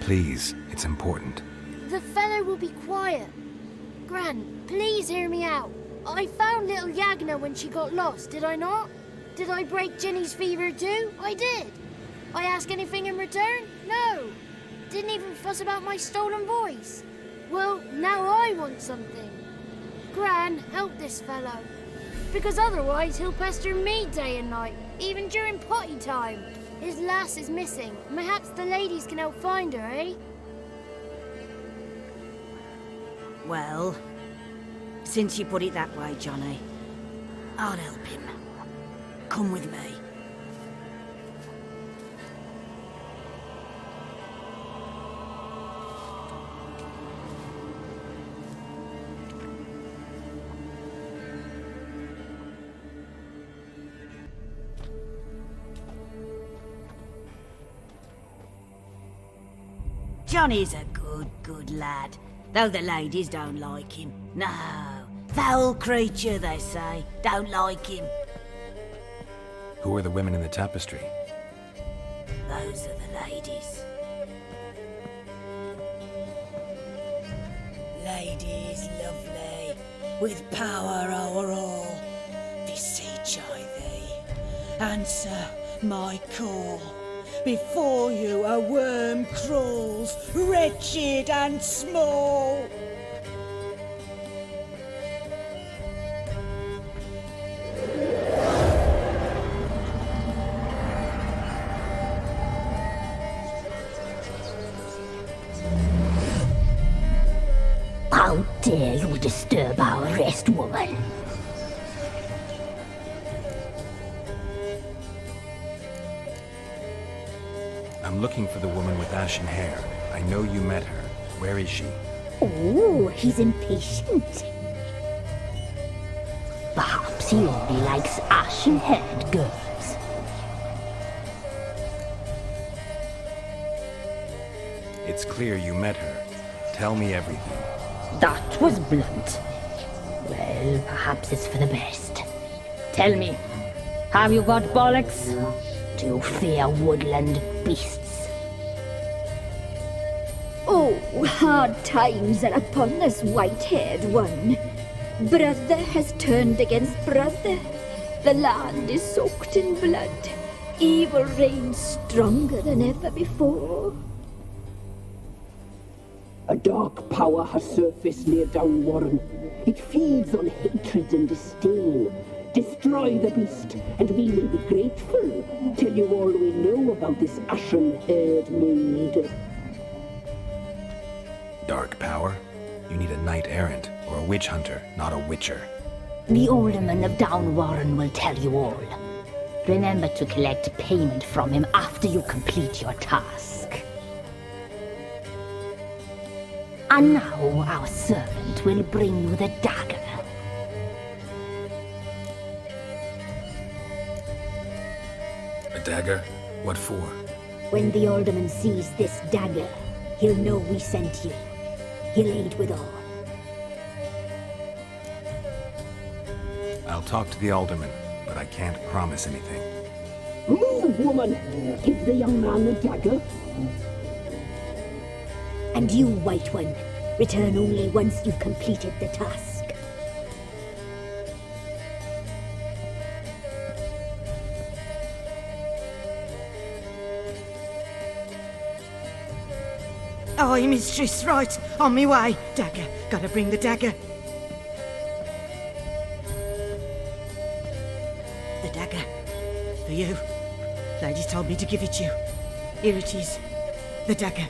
Please, it's important. The fellow will be quiet. Gran, please hear me out. I found little Yagna when she got lost, did I not? Did I break Ginny's fever too? I did. I ask anything in return? No. Didn't even fuss about my stolen voice. Well, now I want something. Gran, help this fellow. Because otherwise he'll pester me day and night, even during potty time. His lass is missing. Perhaps the ladies can help find her, eh? Well, since you put it that way, Johnny, I'll help him. Come with me. Johnny's a good lad, though the ladies don't like him. No, foul creature, they say. Don't like him. Who are the women in the tapestry? Those are the ladies. Ladies lovely, with power o'er all. Beseech I thee, answer my call. Before you a worm crawls, wretched and small. How dare you disturb our rest, woman? I'm looking for the woman with ashen hair. I know you met her. Where is she? Oh, he's impatient. Perhaps he only likes ashen-haired girls. It's clear you met her. Tell me everything. That was blunt. Well, perhaps it's for the best. Tell me, have you got bollocks? Do you fear woodland beasts? Oh, hard times are upon us, white-haired one. Brother has turned against brother. The land is soaked in blood. Evil reigns stronger than ever before. A dark power has surfaced near Downwarren. It feeds on hatred and disdain. Destroy the beast, and we will be grateful. Tell you all we know about this ashen-haired maid. Dark power? You need a knight-errant or a witch hunter, not a witcher. The alderman of Downwarren will tell you all. Remember to collect payment from him after you complete your task. And now our servant will bring you the dagger. A dagger? What for? When the alderman sees this dagger, he'll know we sent you. He'll aid with all. I'll talk to the alderman, but I can't promise anything. Move, woman! Give the young man the dagger. And you, White One, return only once you've completed the task. Aye, mistress, right. On me way. Dagger. Gotta bring the dagger. The dagger. For you. Lady told me to give it you. Here it is. The dagger.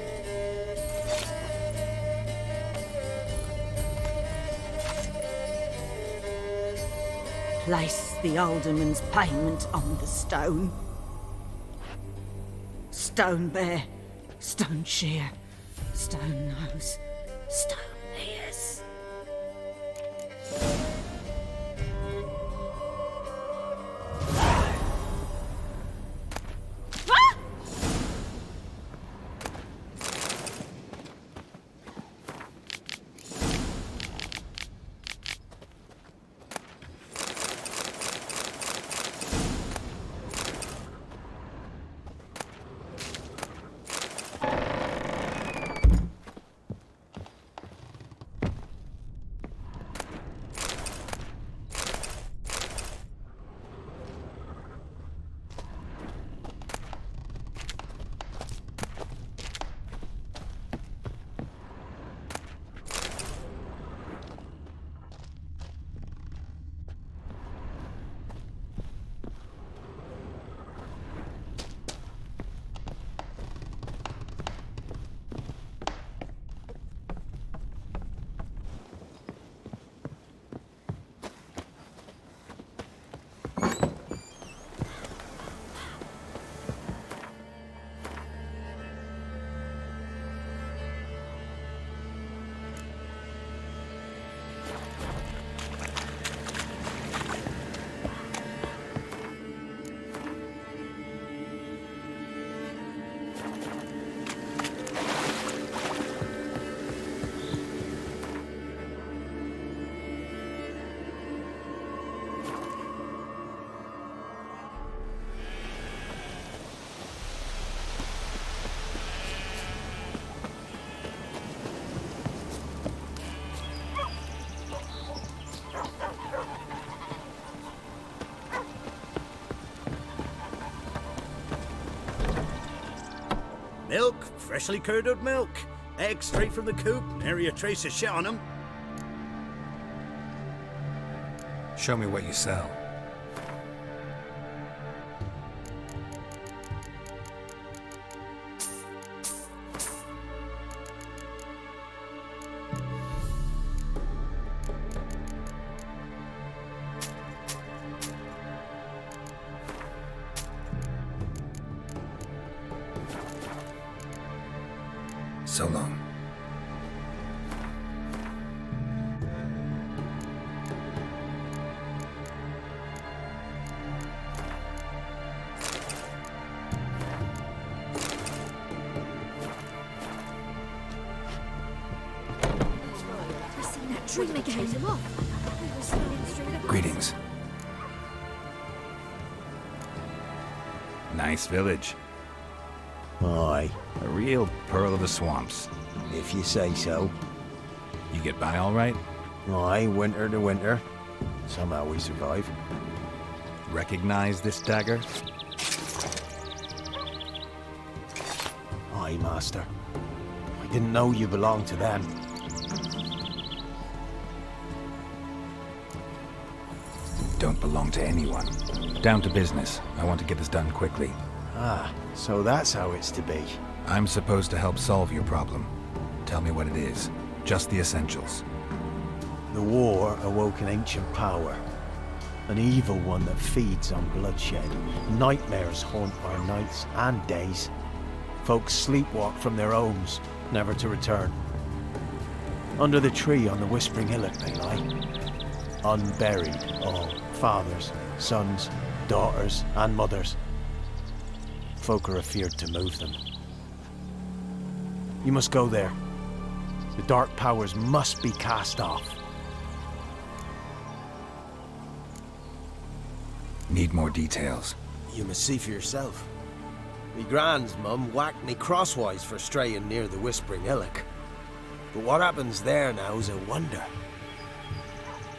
Place the alderman's payment on the stone. Stone bear. Stone shear. Stone nose, stone ears. Milk, freshly curdled milk. Eggs straight from the coop, nary a trace of shit on them. Show me what you sell. So long. Greetings. Nice village. Aye. A real pearl of the swamps. If you say so. You get by all right? Aye, winter to winter. Somehow we survive. Recognize this dagger? Aye, master. I didn't know you belonged to them. Don't belong to anyone. Down to business. I want to get this done quickly. Ah, so that's how it's to be. I'm supposed to help solve your problem. Tell me what it is. Just the essentials. The war awoke an ancient power. An evil one that feeds on bloodshed. Nightmares haunt our nights and days. Folks sleepwalk from their homes, never to return. Under the tree on the Whispering Hillock they lie. Unburied, all. Fathers, sons, daughters, and mothers. Folk are afeard to move them. You must go there. The dark powers must be cast off. Need more details. You must see for yourself. Me grand's mum whacked me crosswise for straying near the Whispering Hillock. But what happens there now is a wonder.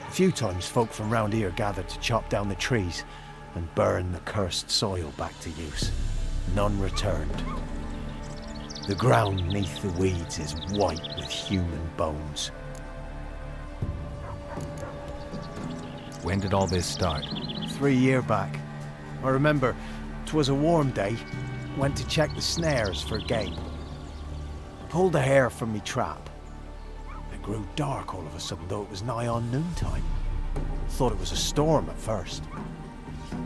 A few times folk from round here gathered to chop down the trees and burn the cursed soil back to use. None returned. The ground neath the weeds is white with human bones. When did all this start? 3 years back. I remember 'twas a warm day. Went to check the snares for game. Pulled the hair from me trap. It grew dark all of a sudden, though it was nigh on noontime. Thought it was a storm at first.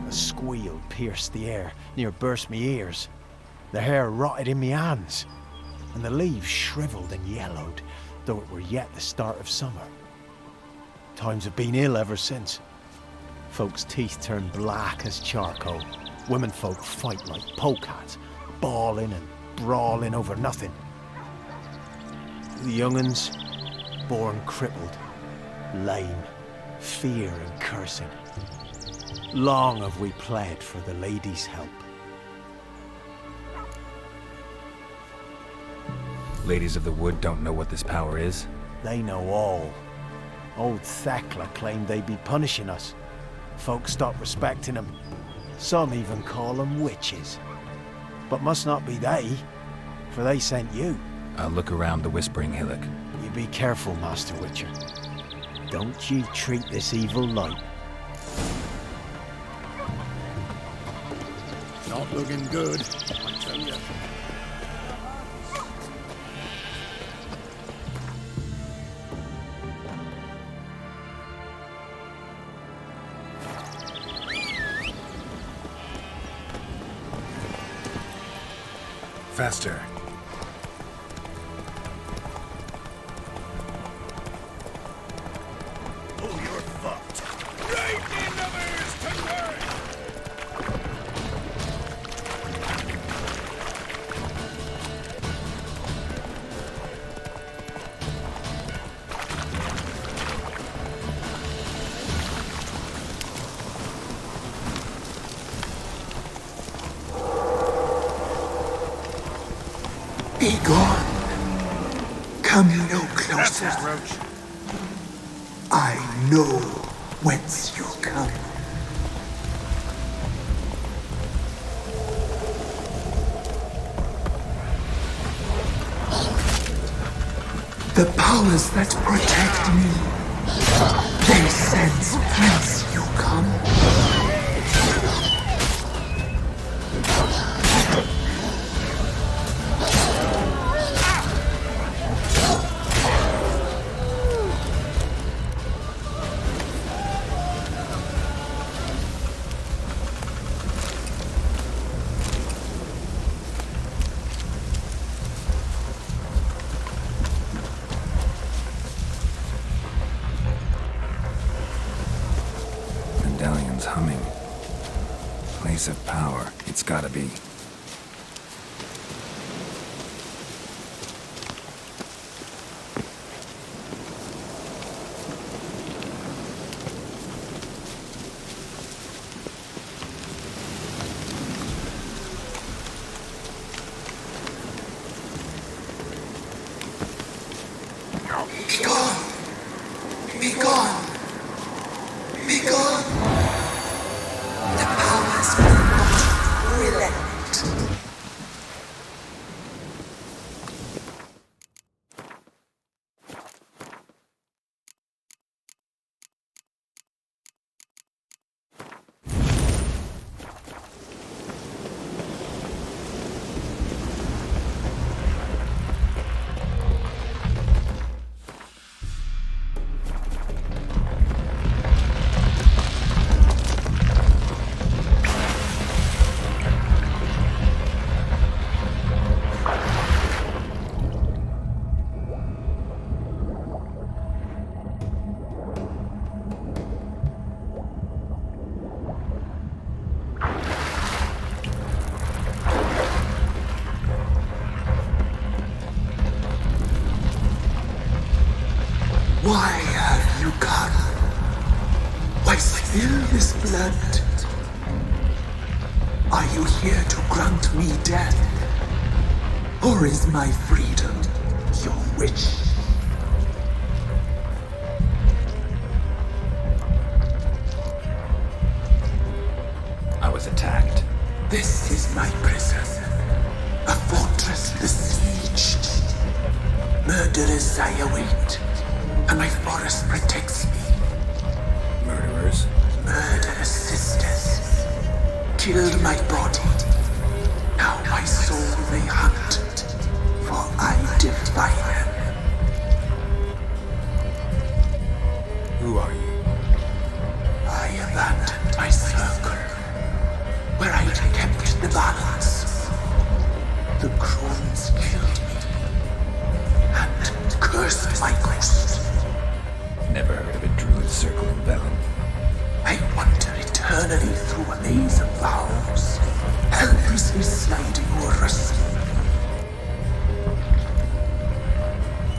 A squeal pierced the air, near burst me ears. The hair rotted in me hands, and the leaves shriveled and yellowed, though it were yet the start of summer. Times have been ill ever since. Folks' teeth turn black as charcoal. Womenfolk fight like polecats, bawling and brawling over nothing. The young'uns, born crippled, lame, fear and cursing. Long have we pled for the ladies' help. Ladies of the Wood don't know what this power is? They know all. Old Thekla claimed they'd be punishing us. Folks stopped respecting them. Some even call them witches. But must not be they, for they sent you. I'll look around the Whispering Hillock. You be careful, Master Witcher. Don't you treat this evil light. Not looking good, I tell you. Faster. Oh, you're fucked. Right in the bear's tongue. Be gone. Come no closer. I know whence you come. The powers that protect me, they sense whence you come. Medallion's humming. Place of power. It's gotta be. Be gone! Be gone! Be gone! The powers will not relent. Why have you come? Why spill this blood? Are you here to grant me death? Or is my freedom your wish? was attacked. This is my prison. A fortress the sea Murderers I await, and my forest protects me. Murderers? Murderous sisters killed my body. Now my soul they hunt, for I defy them. Who are you? I abandoned my circle, where I'd kept the balance. The crones killed me, and cursed my ghost. Never heard of a druid circle in Velen. I wander eternally through a maze of vows, helplessly sliding over us.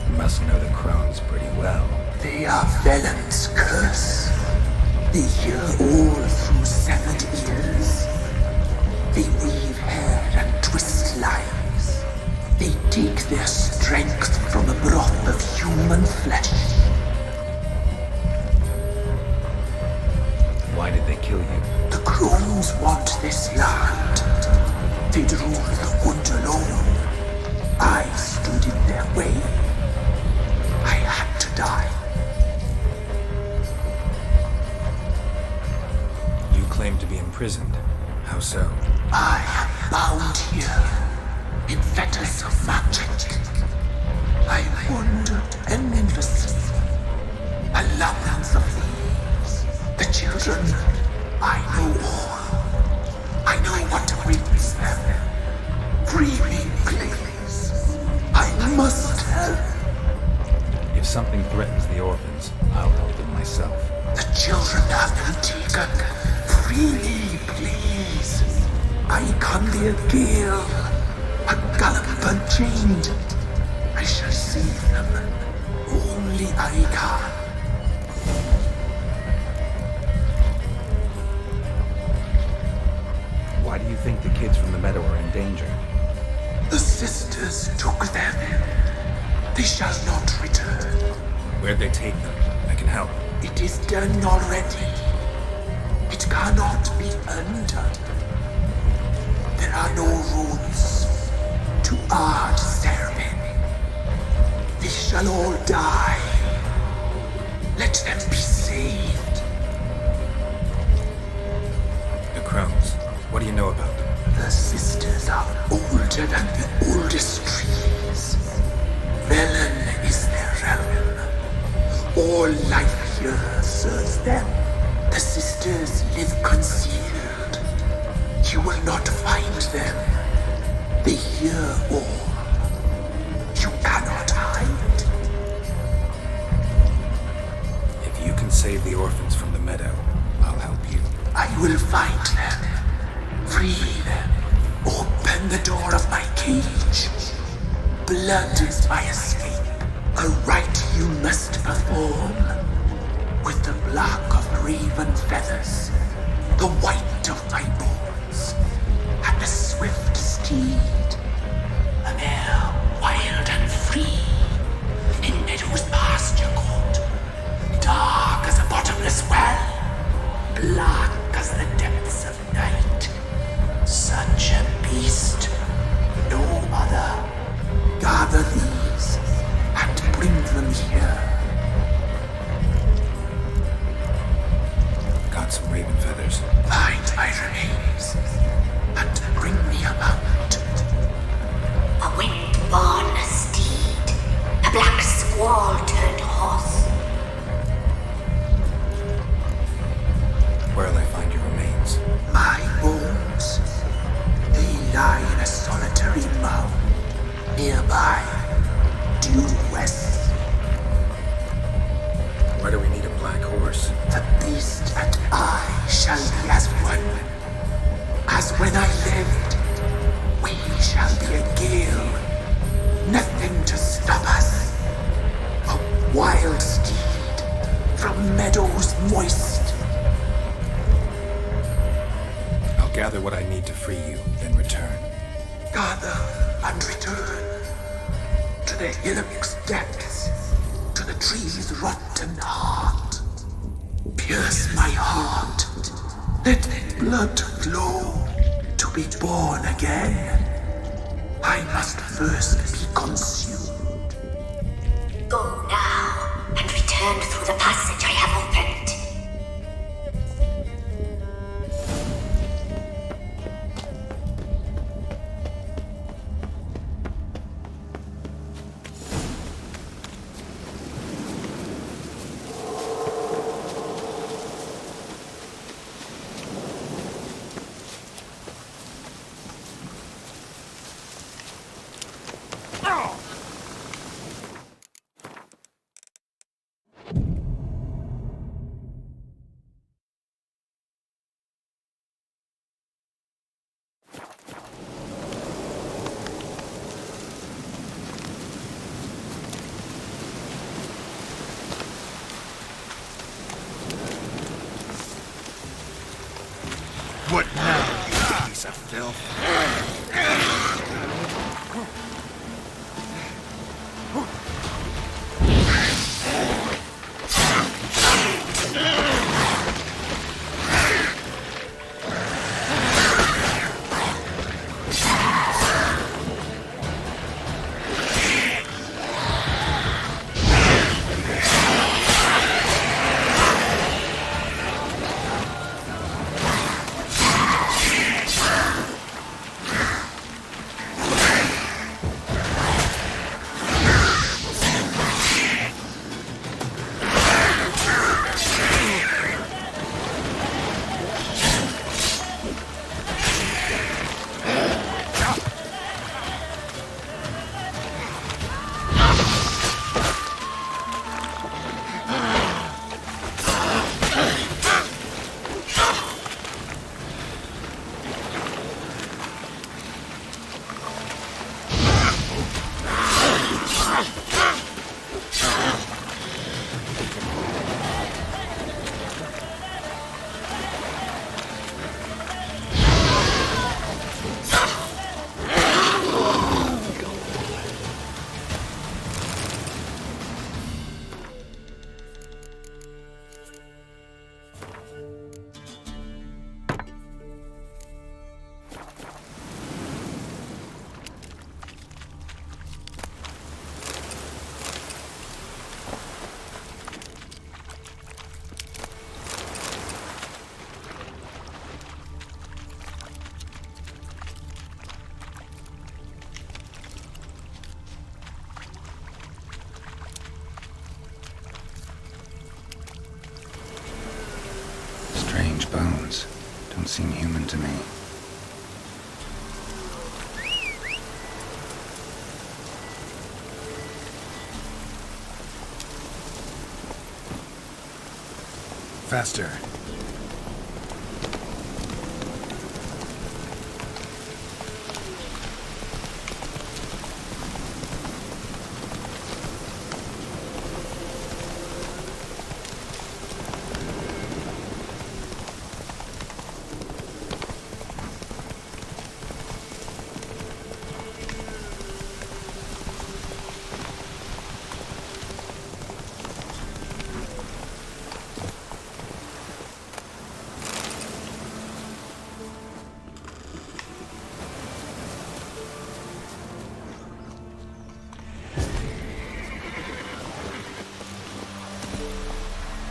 You must know the crones pretty well. They are Velen's curse. They hear all through severed ears. They weave hair and twist lies. They take their strength from the broth of human flesh. Why did they kill you? The crones want this land. They'd rule the wood alone. I stood in their way. I had to die. You claim to be imprisoned. How so? I am bound here in fetters of magic. I wandered endlessly, a labyrinth of leaves. The children, I know all. I know what awaits them. Free me, please. I must help. If something threatens the orphans, I'll help them myself. The children have been taken. Free me, please. I can be a gale, a gallop unchained. I shall save them. Only I can. Why do you think the kids from the meadow are in danger? The sisters took them. They shall not return. Where'd they take them? I can help. It is done already. It cannot be undone. There are no rules to our ceremony. They shall all die. Let them be saved. The crones. What do you know about them? The sisters are older than the oldest trees. Velen is their realm. All life here serves them. The sisters live concealed. You will not find them. They hear all. You cannot hide. If you can save the orphans from the meadow, I'll help you. I will find them. Free them. Open the door of my cage. Blood is my escape. A rite you must perform. With the black of raven feathers, the white of my bones, and a swift steed. A mare wild and free, in meadows pasture court. Dark as a bottomless well, black as the depths of night. Such a beast, no other. Gather these and bring them here. Got some raven feathers. Find my remains and bring me a mount. A wind-born steed, a black squall turned horse. Where'll I find your remains? My bones, they lie in a solitary mound nearby, due west. Why do we need a black horse? The beast and I shall be as one. As when I lived, we shall be a gale. Nothing to stop us. A wild steed from meadows moist. I'll gather what I need to free you, then return. Gather and return to the hillock's depths, to the tree's rotten heart. Pierce my heart, let blood flow to be born again. I must first be consumed. Go Strange bones. Don't seem human to me. Faster.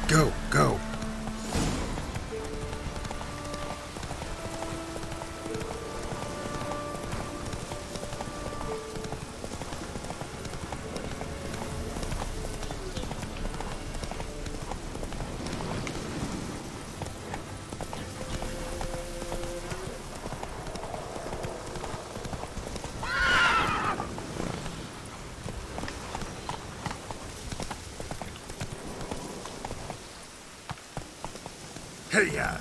Go, go. Hey-ya!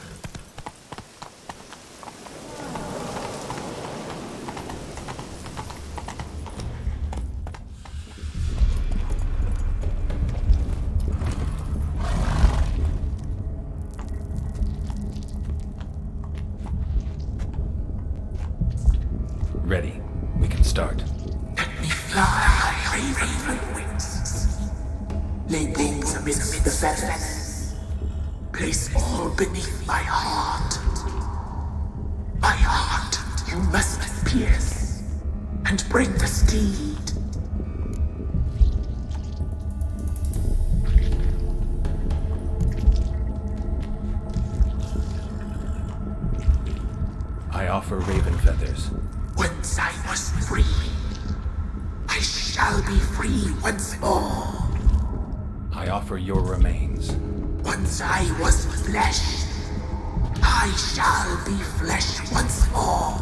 Ready. We can start. Let me fly, raven wings. Lay things amidst the feathers. Place all beneath my heart. My heart you must pierce, and bring the steed. I offer raven feathers. Once I was free, I shall be free once more. I offer your remains. Once I was flesh, I shall be flesh once more.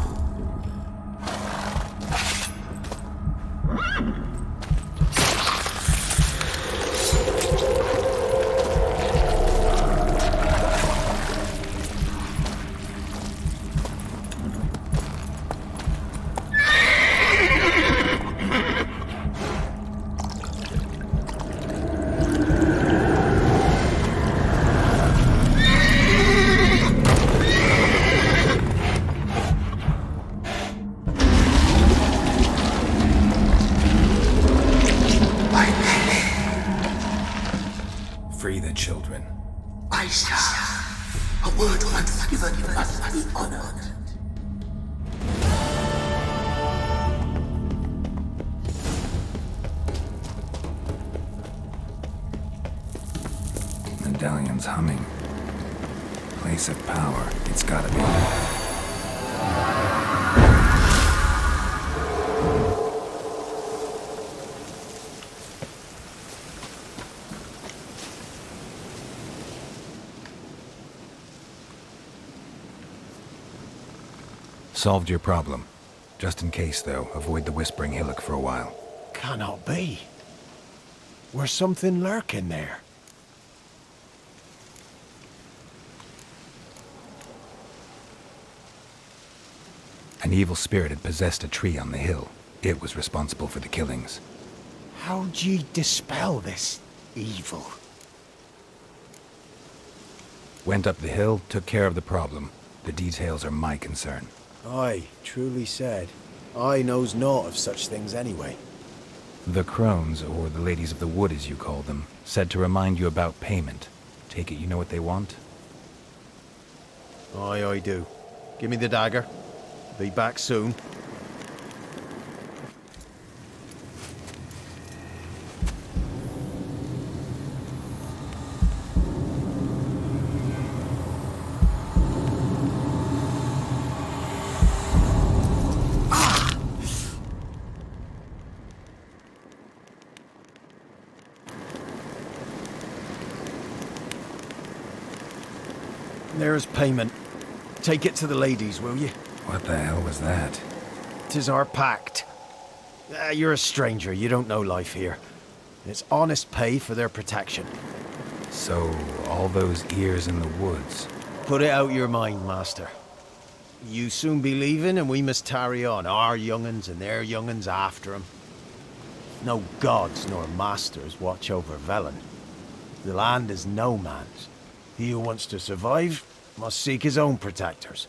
children. I shall. A word once given must be honored. Medallion's humming. Place of power. It's gotta be. Solved your problem. Just in case, though, avoid the Whispering Hillock for a while. Cannot be. Where's something lurking there? An evil spirit had possessed a tree on the hill. It was responsible for the killings. How'd ye dispel this evil? Went up the hill, took care of the problem. The details are my concern. Aye, truly said. I knows naught of such things anyway. The crones, or the ladies of the wood as you call them, said to remind you about payment. Take it you know what they want? Aye, I do. Give me the dagger. Be back soon. There's payment. Take it to the ladies, will you? What the hell was that? 'Tis our pact. You're a stranger, you don't know life here. It's honest pay for their protection. So, all those ears in the woods. Put it out your mind, master. You soon be leaving and we must tarry on, our young'uns and their young'uns after 'em. No gods nor masters watch over Velen. The land is no man's. He who wants to survive must seek his own protectors.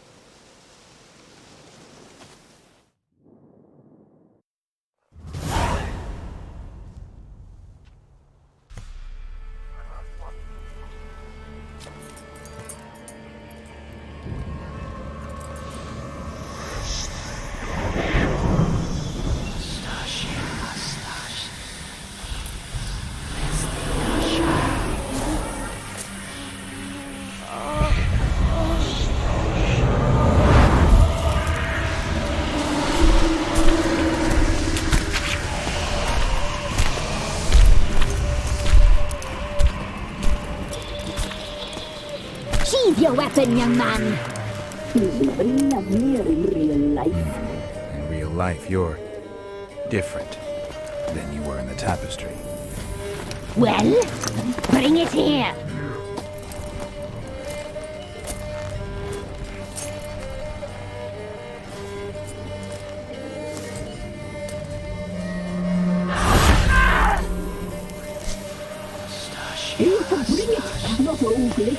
Sheathe your weapon, young man. He's nothing lovelier in real life. In real life, you're different than you were in the tapestry. Well, bring it here. Here to bring it, not ugly.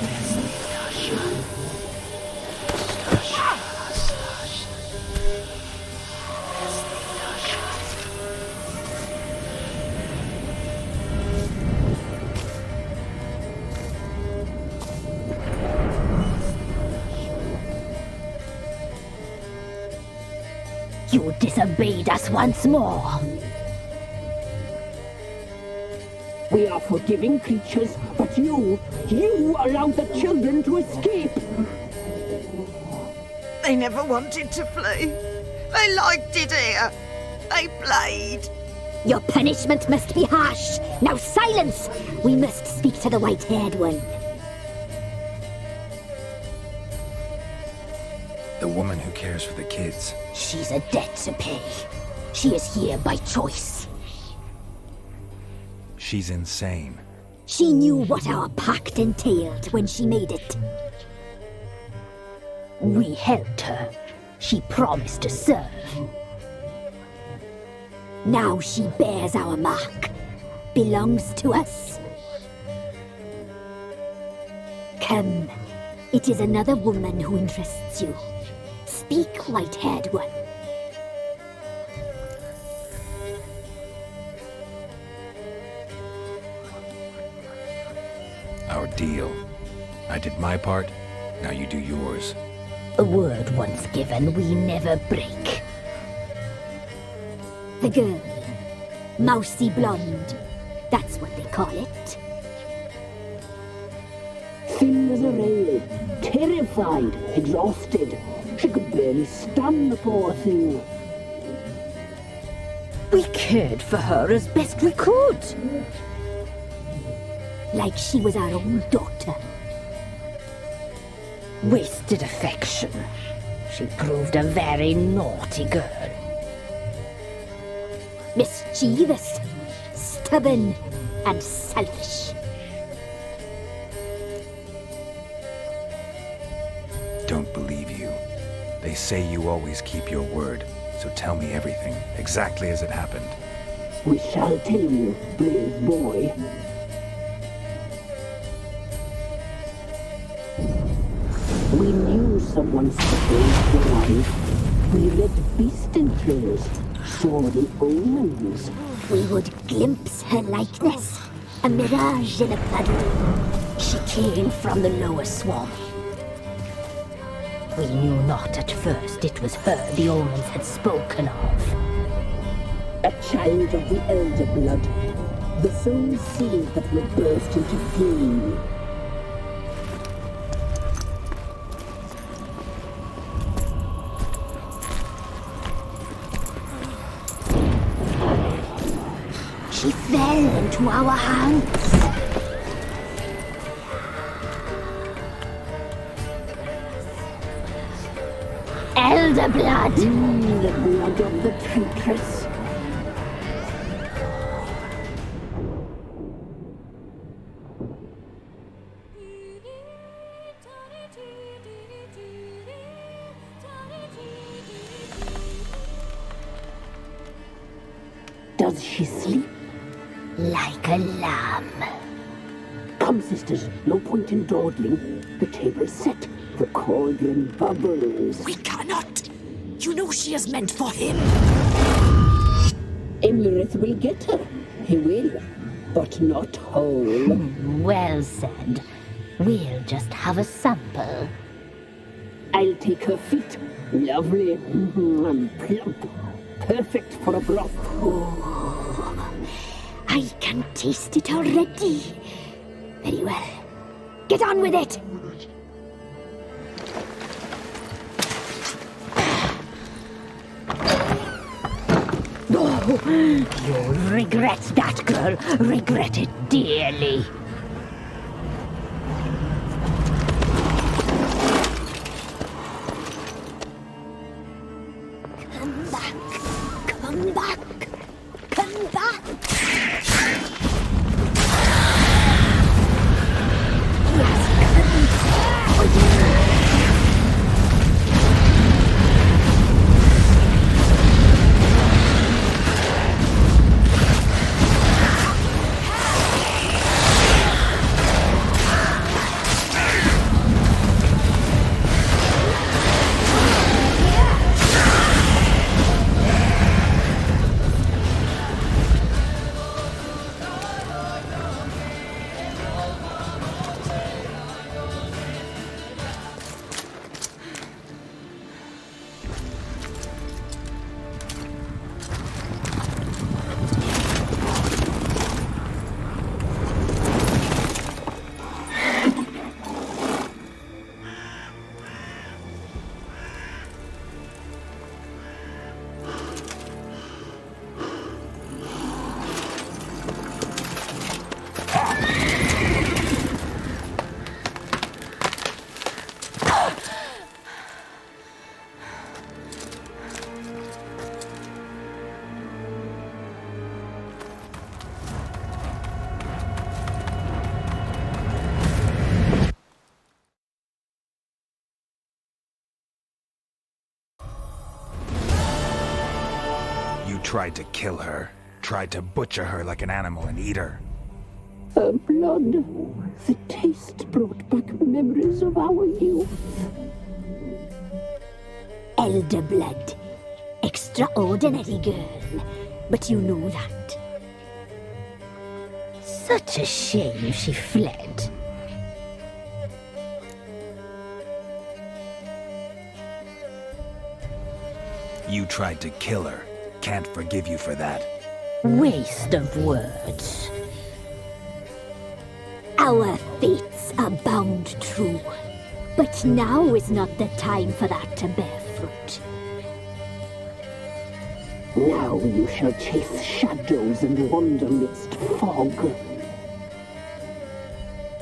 You disobeyed us once more. We are forgiving creatures, but you allowed the children to escape. They never wanted to flee. They liked it here. They played. Your punishment must be harsh. Now silence! We must speak to the white-haired one. The woman who cares for the kids. She's a debt to pay. She is here by choice. She's insane. She knew what our pact entailed when she made it. We helped her. She promised to serve. Now she bears our mark. Belongs to us. Come. It is another woman who interests you. Speak, white-haired one. Our deal. I did my part, now you do yours. A word once given, we never break. The girl. Mousy blonde. That's what they call it. Thin as a rail, terrified, exhausted. She could barely stand, the poor thing. We cared for her as best we could. Like she was our own daughter. Wasted affection. She proved a very naughty girl. Mischievous, stubborn, and selfish. Don't believe you. They say you always keep your word, so tell me everything, exactly as it happened. We shall tell you, brave boy. We knew someone supposed to arrive. We read beast entrails, saw the omens. We would glimpse her likeness, a mirage in a puddle. She came from the lower swamp. We knew not at first it was her the omens had spoken of. A child of the elder blood, the soul seed that will burst into flame. She fell into our hands. Elder blood! The blood of the traitress. Does she sleep? Like a lamb. Come, sisters, no point in dawdling. The table's set. The cauldron bubbles. We cannot! You know she is meant for him! Emirath will get her. He will, but not whole. Well said. We'll just have a sample. I'll take her feet. Lovely. And plump. Perfect for a broth. Oh, I can taste it already. Very well. Get on with it! Oh, you'll regret that, girl. Regret it dearly. Come back. Come back. Come back. Tried to kill her. Tried to butcher her like an animal and eat her. Her blood. The taste brought back memories of our youth. Elder blood. Extraordinary girl. But you know that. Such a shame she fled. You tried to kill her. Can't forgive you for that. Waste of words. Our fates are bound true, but now is not the time for that to bear fruit. Now you shall chase shadows and wander midst fog.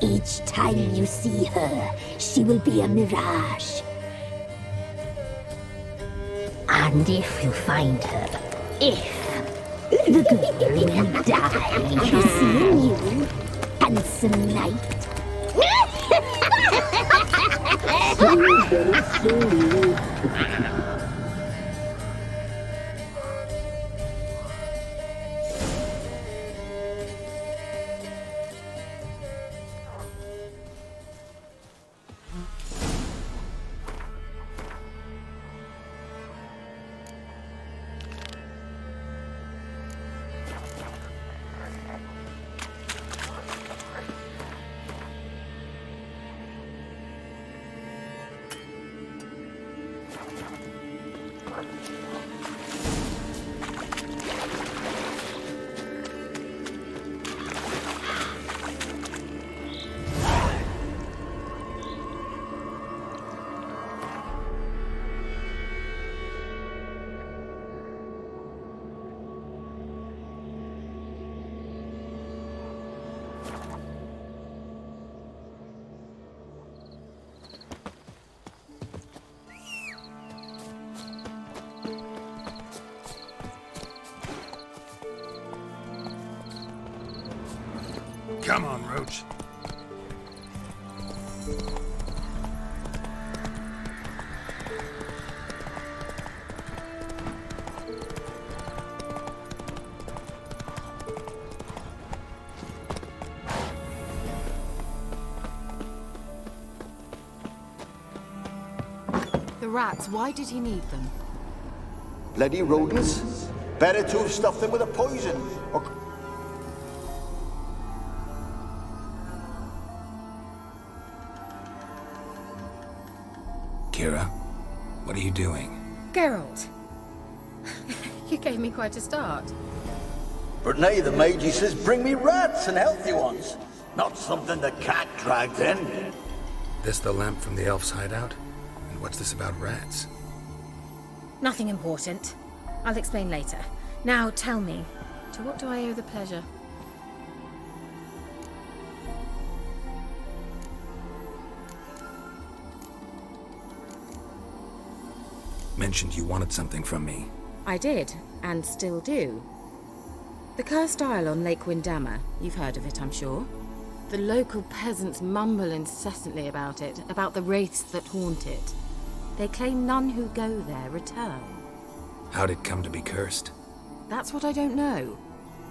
Each time you see her, she will be a mirage. And if you find her, the girl will die. Seeing you, handsome knight. Very slowly. Come on, Roach. The rats, why did he need them? Bloody rodents. Better to have stuffed them with a poison. Or... Kira, what are you doing? Geralt. You gave me quite a start. But now the mage says bring me rats and healthy ones. Not something the cat dragged in. This the lamp from the elf's hideout? And what's this about rats? Nothing important. I'll explain later. Now tell me, to what do I owe the pleasure? Mentioned you wanted something from me. I did, and still do. The cursed isle on Lake Windammer. You've heard of it, I'm sure. The local peasants mumble incessantly about it, about the wraiths that haunt it. They claim none who go there return. How'd it come to be cursed? That's what I don't know.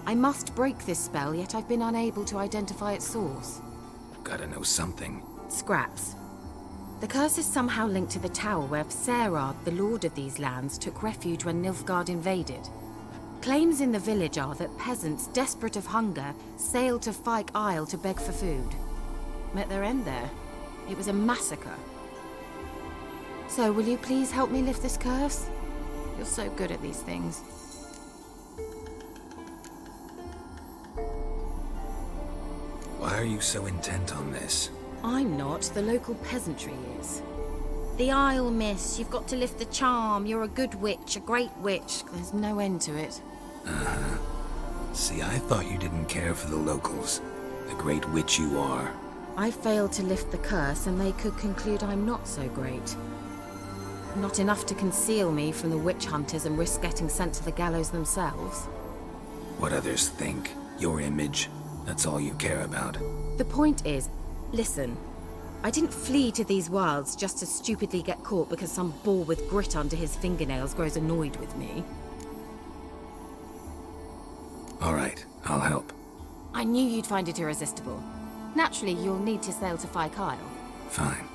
I must break this spell, yet I've been unable to identify its source. Gotta know something. Scraps. The curse is somehow linked to the tower where Serard, the lord of these lands, took refuge when Nilfgaard invaded. Claims in the village are that peasants, desperate of hunger, sailed to Fyke Isle to beg for food. Met their end there. It was a massacre. So, will you please help me lift this curse? You're so good at these things. Why are you so intent on this? I'm not, the local peasantry is. The Isle, miss. You've got to lift the charm. You're a good witch, a great witch. There's no end to it. Uh-huh. See, I thought you didn't care for the locals. The great witch you are. I failed to lift the curse, and they could conclude I'm not so great. Not enough to conceal me from the witch hunters and risk getting sent to the gallows themselves. What others think. Your image. That's all you care about. The point is, listen. I didn't flee to these wilds just to stupidly get caught because some boar with grit under his fingernails grows annoyed with me. All right, I'll help. I knew you'd find it irresistible. Naturally, you'll need to sail to Fyke Isle. Fine.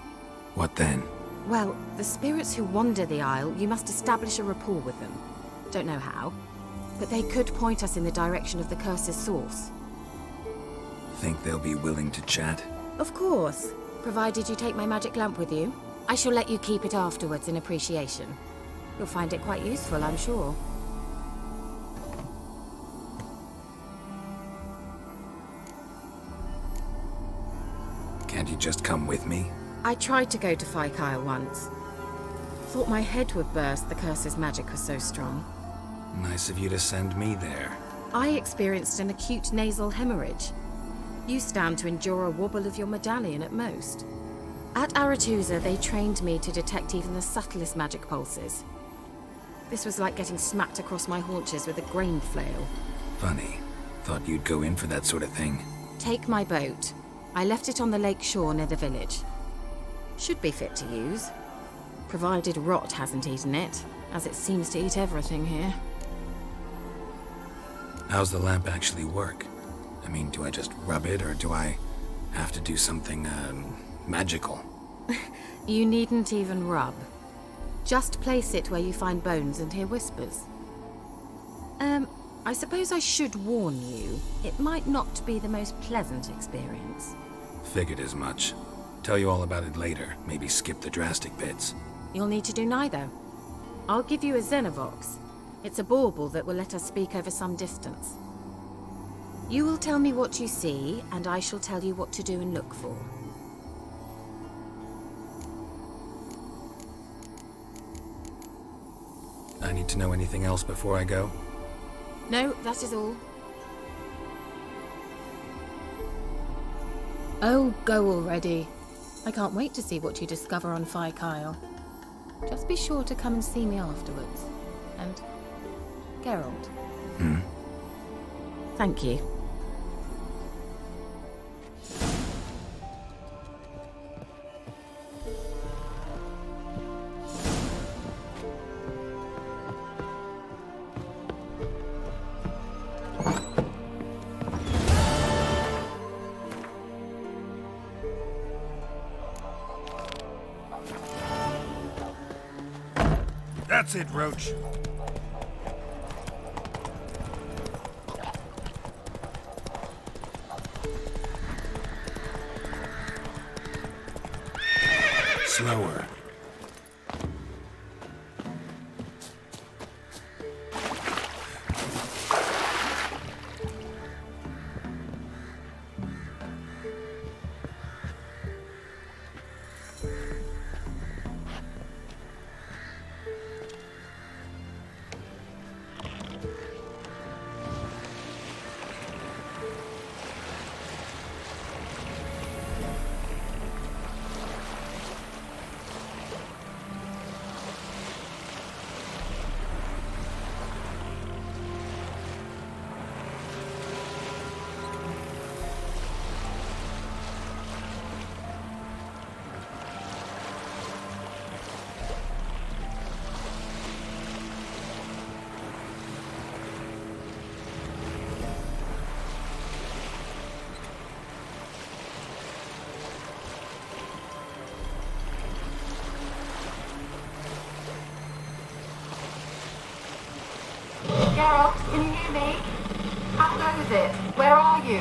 What then? Well, the spirits who wander the Isle, you must establish a rapport with them. Don't know how, but they could point us in the direction of the curse's source. Think they'll be willing to chat? Of course. Provided you take my magic lamp with you. I shall let you keep it afterwards in appreciation. You'll find it quite useful, I'm sure. Can't you just come with me? I tried to go to Fyru once. Thought my head would burst, the curse's magic was so strong. Nice of you to send me there. I experienced an acute nasal hemorrhage. You stand to endure a wobble of your medallion at most. At Aretusa, they trained me to detect even the subtlest magic pulses. This was like getting smacked across my haunches with a grain flail. Funny. Thought you'd go in for that sort of thing. Take my boat. I left it on the lake shore near the village. Should be fit to use. Provided rot hasn't eaten it, as it seems to eat everything here. How's the lamp actually work? I mean, do I just rub it, or do I have to do something, magical? You needn't even rub. Just place it where you find bones and hear whispers. I suppose I should warn you, it might not be the most pleasant experience. Figured as much. Tell you all about it later, maybe skip the drastic bits. You'll need to do neither. I'll give you a Xenovox. It's a bauble that will let us speak over some distance. You will tell me what you see, and I shall tell you what to do and look for. I need to know anything else before I go? No, that is all. Oh, go already. I can't wait to see what you discover on Fyru. Just be sure to come and see me afterwards. And Geralt. Thank you. That's it, Roach. Slower. Geralt, can you hear me? How goes it? Where are you?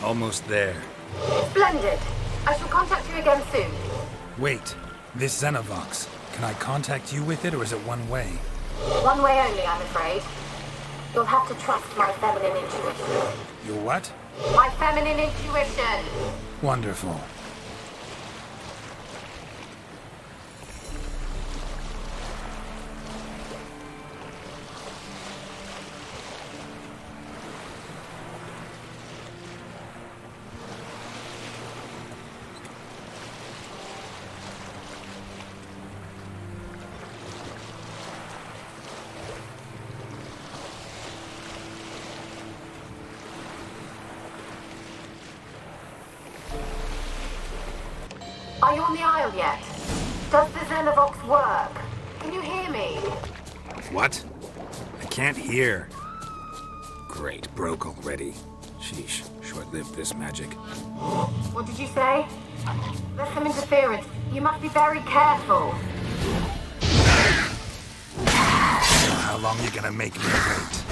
Almost there. Splendid. I shall contact you again soon. Wait, this Xenovox. Can I contact you with it, or is it one way? One way only, I'm afraid. You'll have to trust my feminine intuition. Your what? My feminine intuition! Wonderful. Are you on the Isle yet? Does the Xenovox work? Can you hear me? What? I can't hear. Great, broke already. Sheesh, short-lived this magic. What did you say? There's some interference. You must be very careful. How long you gonna make me wait?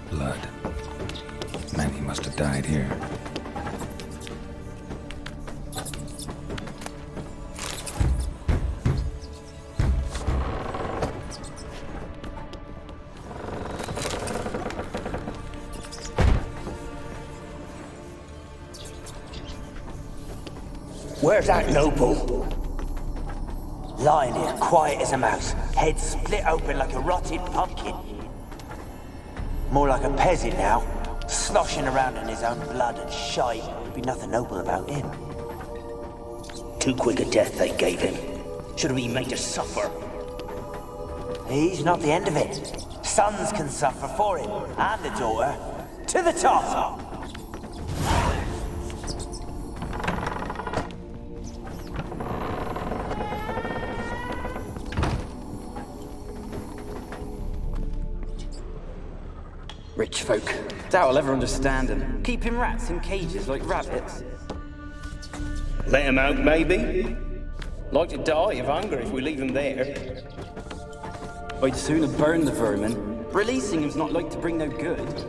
Blood. Man, he must have died here. Where's that noble? Lying here, quiet as a mouse, head split open like a rotted pumpkin. More like a peasant now, sloshing around in his own blood and shite. There'd be nothing noble about him. Too quick a death they gave him. Should have been made to suffer. He's not the end of it. Sons can suffer for him, and the daughter. To the top! Rich folk. Doubt I'll ever understand them. Keeping rats in cages like rabbits. Let him out, maybe? Like to die of hunger if we leave him there. I'd sooner burn the vermin. Releasing him's not like to bring no good.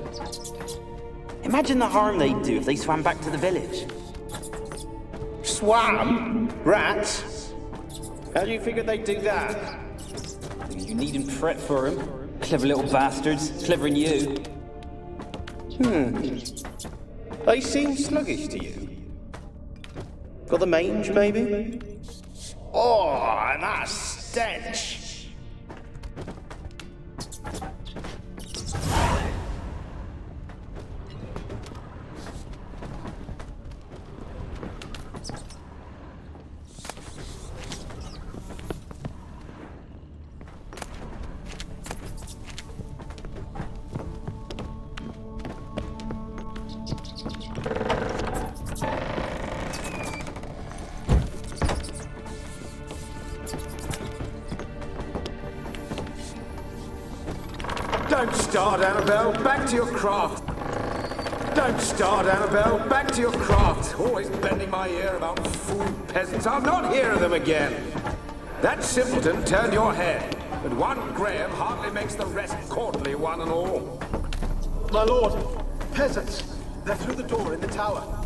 Imagine the harm they'd do if they swam back to the village. Swam? Rats? How do you figure they'd do that? You needn't fret for them. Clever little bastards. Clever than you. They seem sluggish to you. Got the mange, maybe? Oh, and that stench! start, Annabelle. Back to your craft. Don't start, Annabelle. Back to your craft. Always bending my ear about fool peasants. I'll not hear of them again. That simpleton turned your head, but one Graham hardly makes the rest courtly, one and all. My lord, peasants. They're through the door in the tower.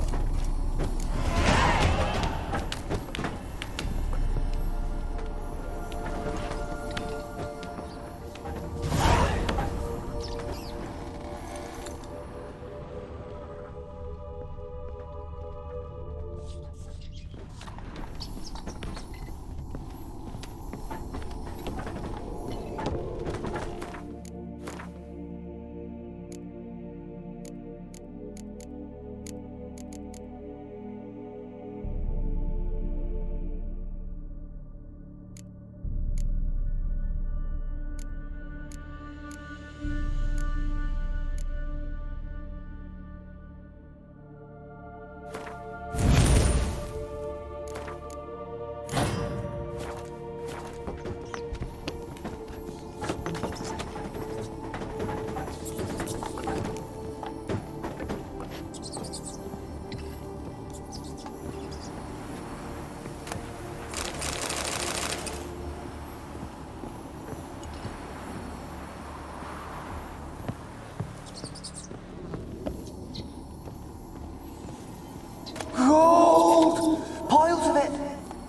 Gold! Piles of it!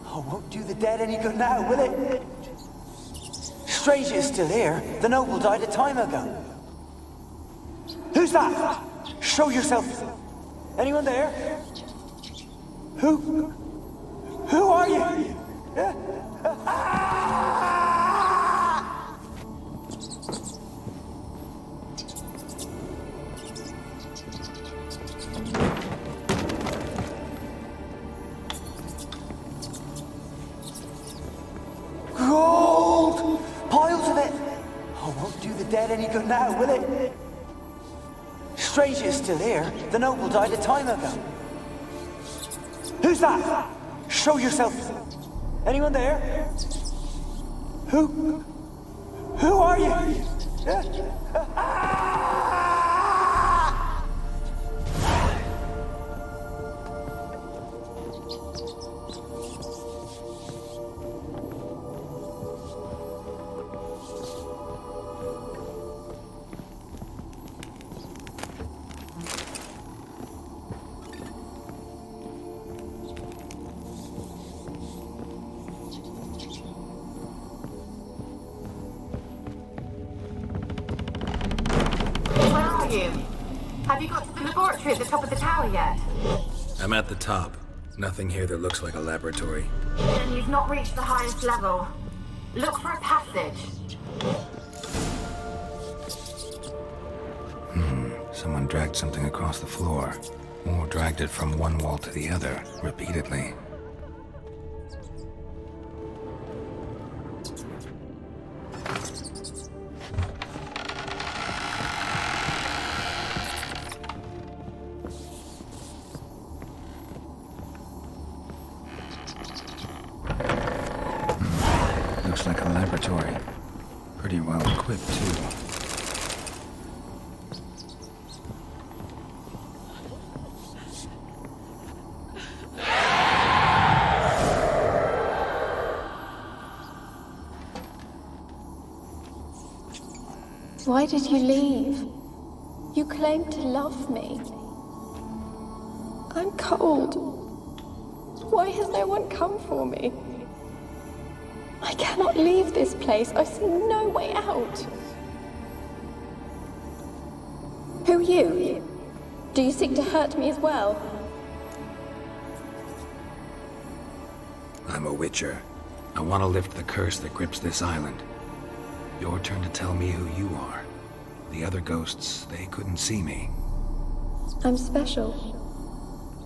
Oh, won't do the dead any good now, will it? Strange it's still here. The noble died a time ago. Who's that? Show yourself. Anyone there? Who are you? Gold! Piles of it! Oh, won't do the dead any good now, will it? Strange it's still here. The noble died a time ago. Who's that? Show yourself. Anyone there? Who are you? Have you got to the laboratory at the top of the tower yet? I'm at the top. Nothing here that looks like a laboratory. Then you've not reached the highest level. Look for a passage. Someone dragged something across the floor. Or dragged it from one wall to the other, repeatedly. Looks like a laboratory. Pretty well equipped, too. Why did you leave? You claimed to love me. I'm cold. Why has no one come for me? I cannot leave this place. I see no way out. Who are you? Do you seek to hurt me as well? I'm a witcher. I want to lift the curse that grips this island. Your turn to tell me who you are. The other ghosts, they couldn't see me. I'm special.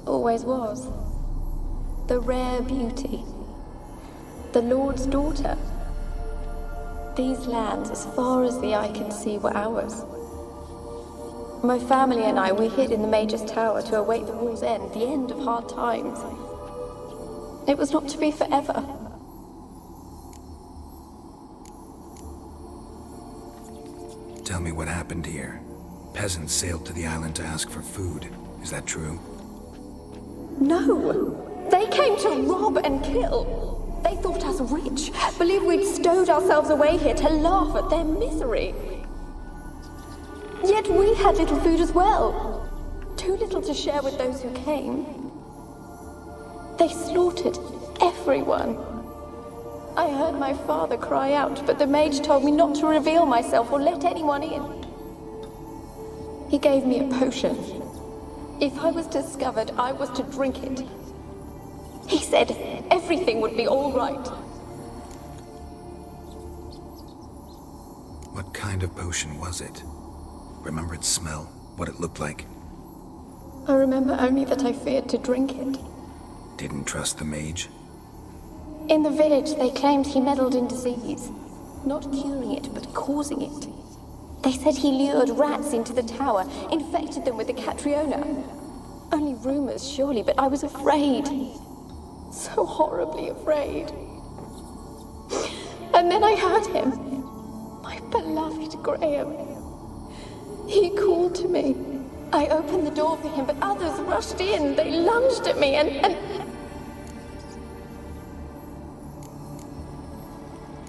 Always was. The rare beauty. The Lord's daughter. These lands, as far as the eye can see, were ours. My family and I, we hid in the Major's Tower to await the war's end, the end of hard times. It was not to be forever. Tell me what happened here. Peasants sailed to the island to ask for food. Is that true? No! They came to rob and kill. They thought us rich, believed we'd stowed ourselves away here to laugh at their misery. Yet we had little food as well. Too little to share with those who came. They slaughtered everyone. I heard my father cry out, but the mage told me not to reveal myself or let anyone in. He gave me a potion. If I was discovered, I was to drink it. He said everything would be all right. What kind of potion was it? Remember its smell? What it looked like? I remember only that I feared to drink it. Didn't trust the mage? In the village, they claimed he meddled in disease. Not curing it, but causing it. They said he lured rats into the tower, infected them with the Catriona. Only rumors, surely, but I was afraid. So horribly afraid. And then I heard him. My beloved Graham. He called to me. I opened the door for him, but others rushed in. They lunged at me and...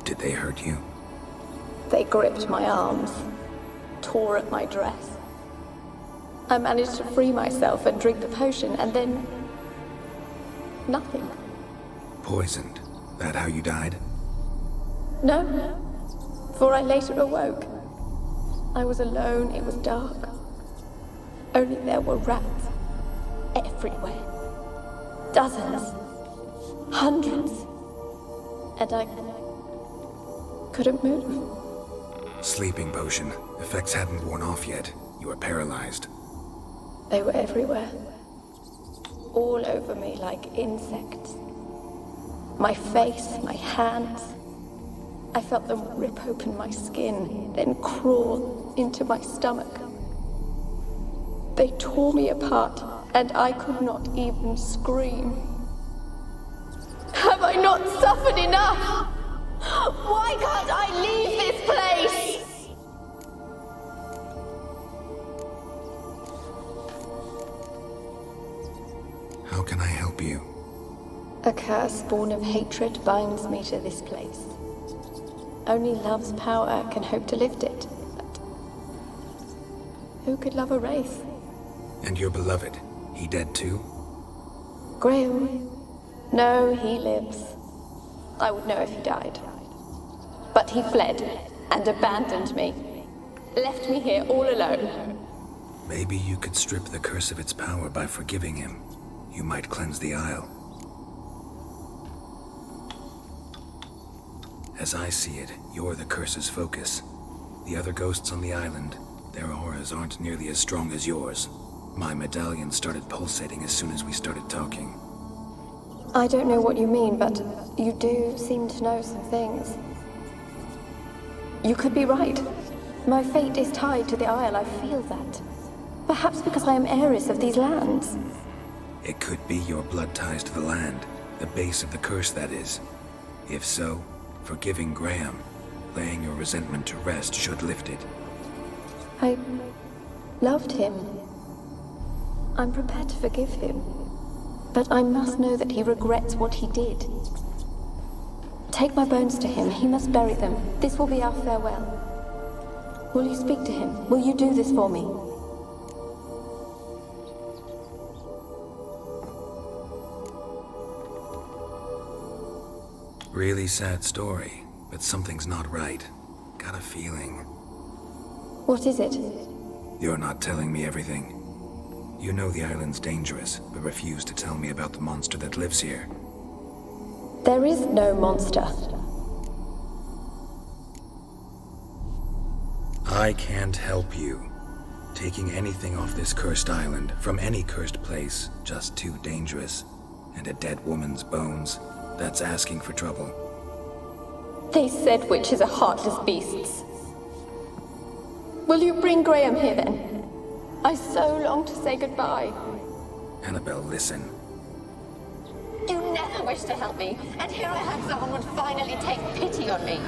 Did they hurt you? They gripped my arms, tore at my dress. I managed to free myself and drink the potion, and then... nothing. Poisoned? That how you died? No, for I later awoke. I was alone, it was dark. Only there were rats. Everywhere. Dozens. Hundreds. And I couldn't move. Sleeping potion. Effects hadn't worn off yet. You were paralyzed. They were everywhere. All over me like insects. My face, my hands. I felt them rip open my skin, then crawl into my stomach. They tore me apart, and I could not even scream. Have I not suffered enough? Why can't I leave this place? How can I help you? A curse born of hatred binds me to this place. Only love's power can hope to lift it. But who could love a wraith? And your beloved, he dead too? Graham? No, he lives. I would know if he died. But he fled and abandoned me. Left me here all alone. Maybe you could strip the curse of its power by forgiving him. You might cleanse the Isle. As I see it, you're the curse's focus. The other ghosts on the island, their auras aren't nearly as strong as yours. My medallion started pulsating as soon as we started talking. I don't know what you mean, but you do seem to know some things. You could be right. My fate is tied to the Isle, I feel that. Perhaps because I am heiress of these lands. It could be your blood ties to the land, the base of the curse, that is. If so, forgiving Graham, laying your resentment to rest should lift it. I loved him. I'm prepared to forgive him. But I must know that he regrets what he did. Take my bones to him. He must bury them. This will be our farewell. Will you speak to him? Will you do this for me? Really sad story, but something's not right. Got a feeling. What is it? You're not telling me everything. You know the island's dangerous, but refuse to tell me about the monster that lives here. There is no monster. I can't help you. Taking anything off this cursed island, from any cursed place, just too dangerous. And a dead woman's bones, that's asking for trouble. They said witches are heartless beasts. Will you bring Graham here then? I so long to say goodbye. Annabelle, listen. You never wished to help me, and here I had someone would finally take pity on me.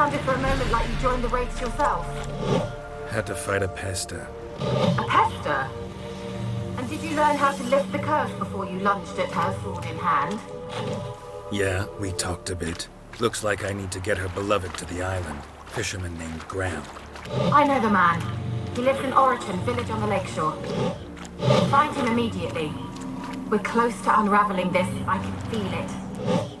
sounded for a moment like you joined the raids yourself. Had to fight a pester. A pester? And did you learn how to lift the curse before you lunged at her, sword in hand? Yeah, we talked a bit. Looks like I need to get her beloved to the island. Fisherman named Graham. I know the man. He lives in Oriton, village on the lakeshore. Find him immediately. We're close to unraveling this. I can feel it.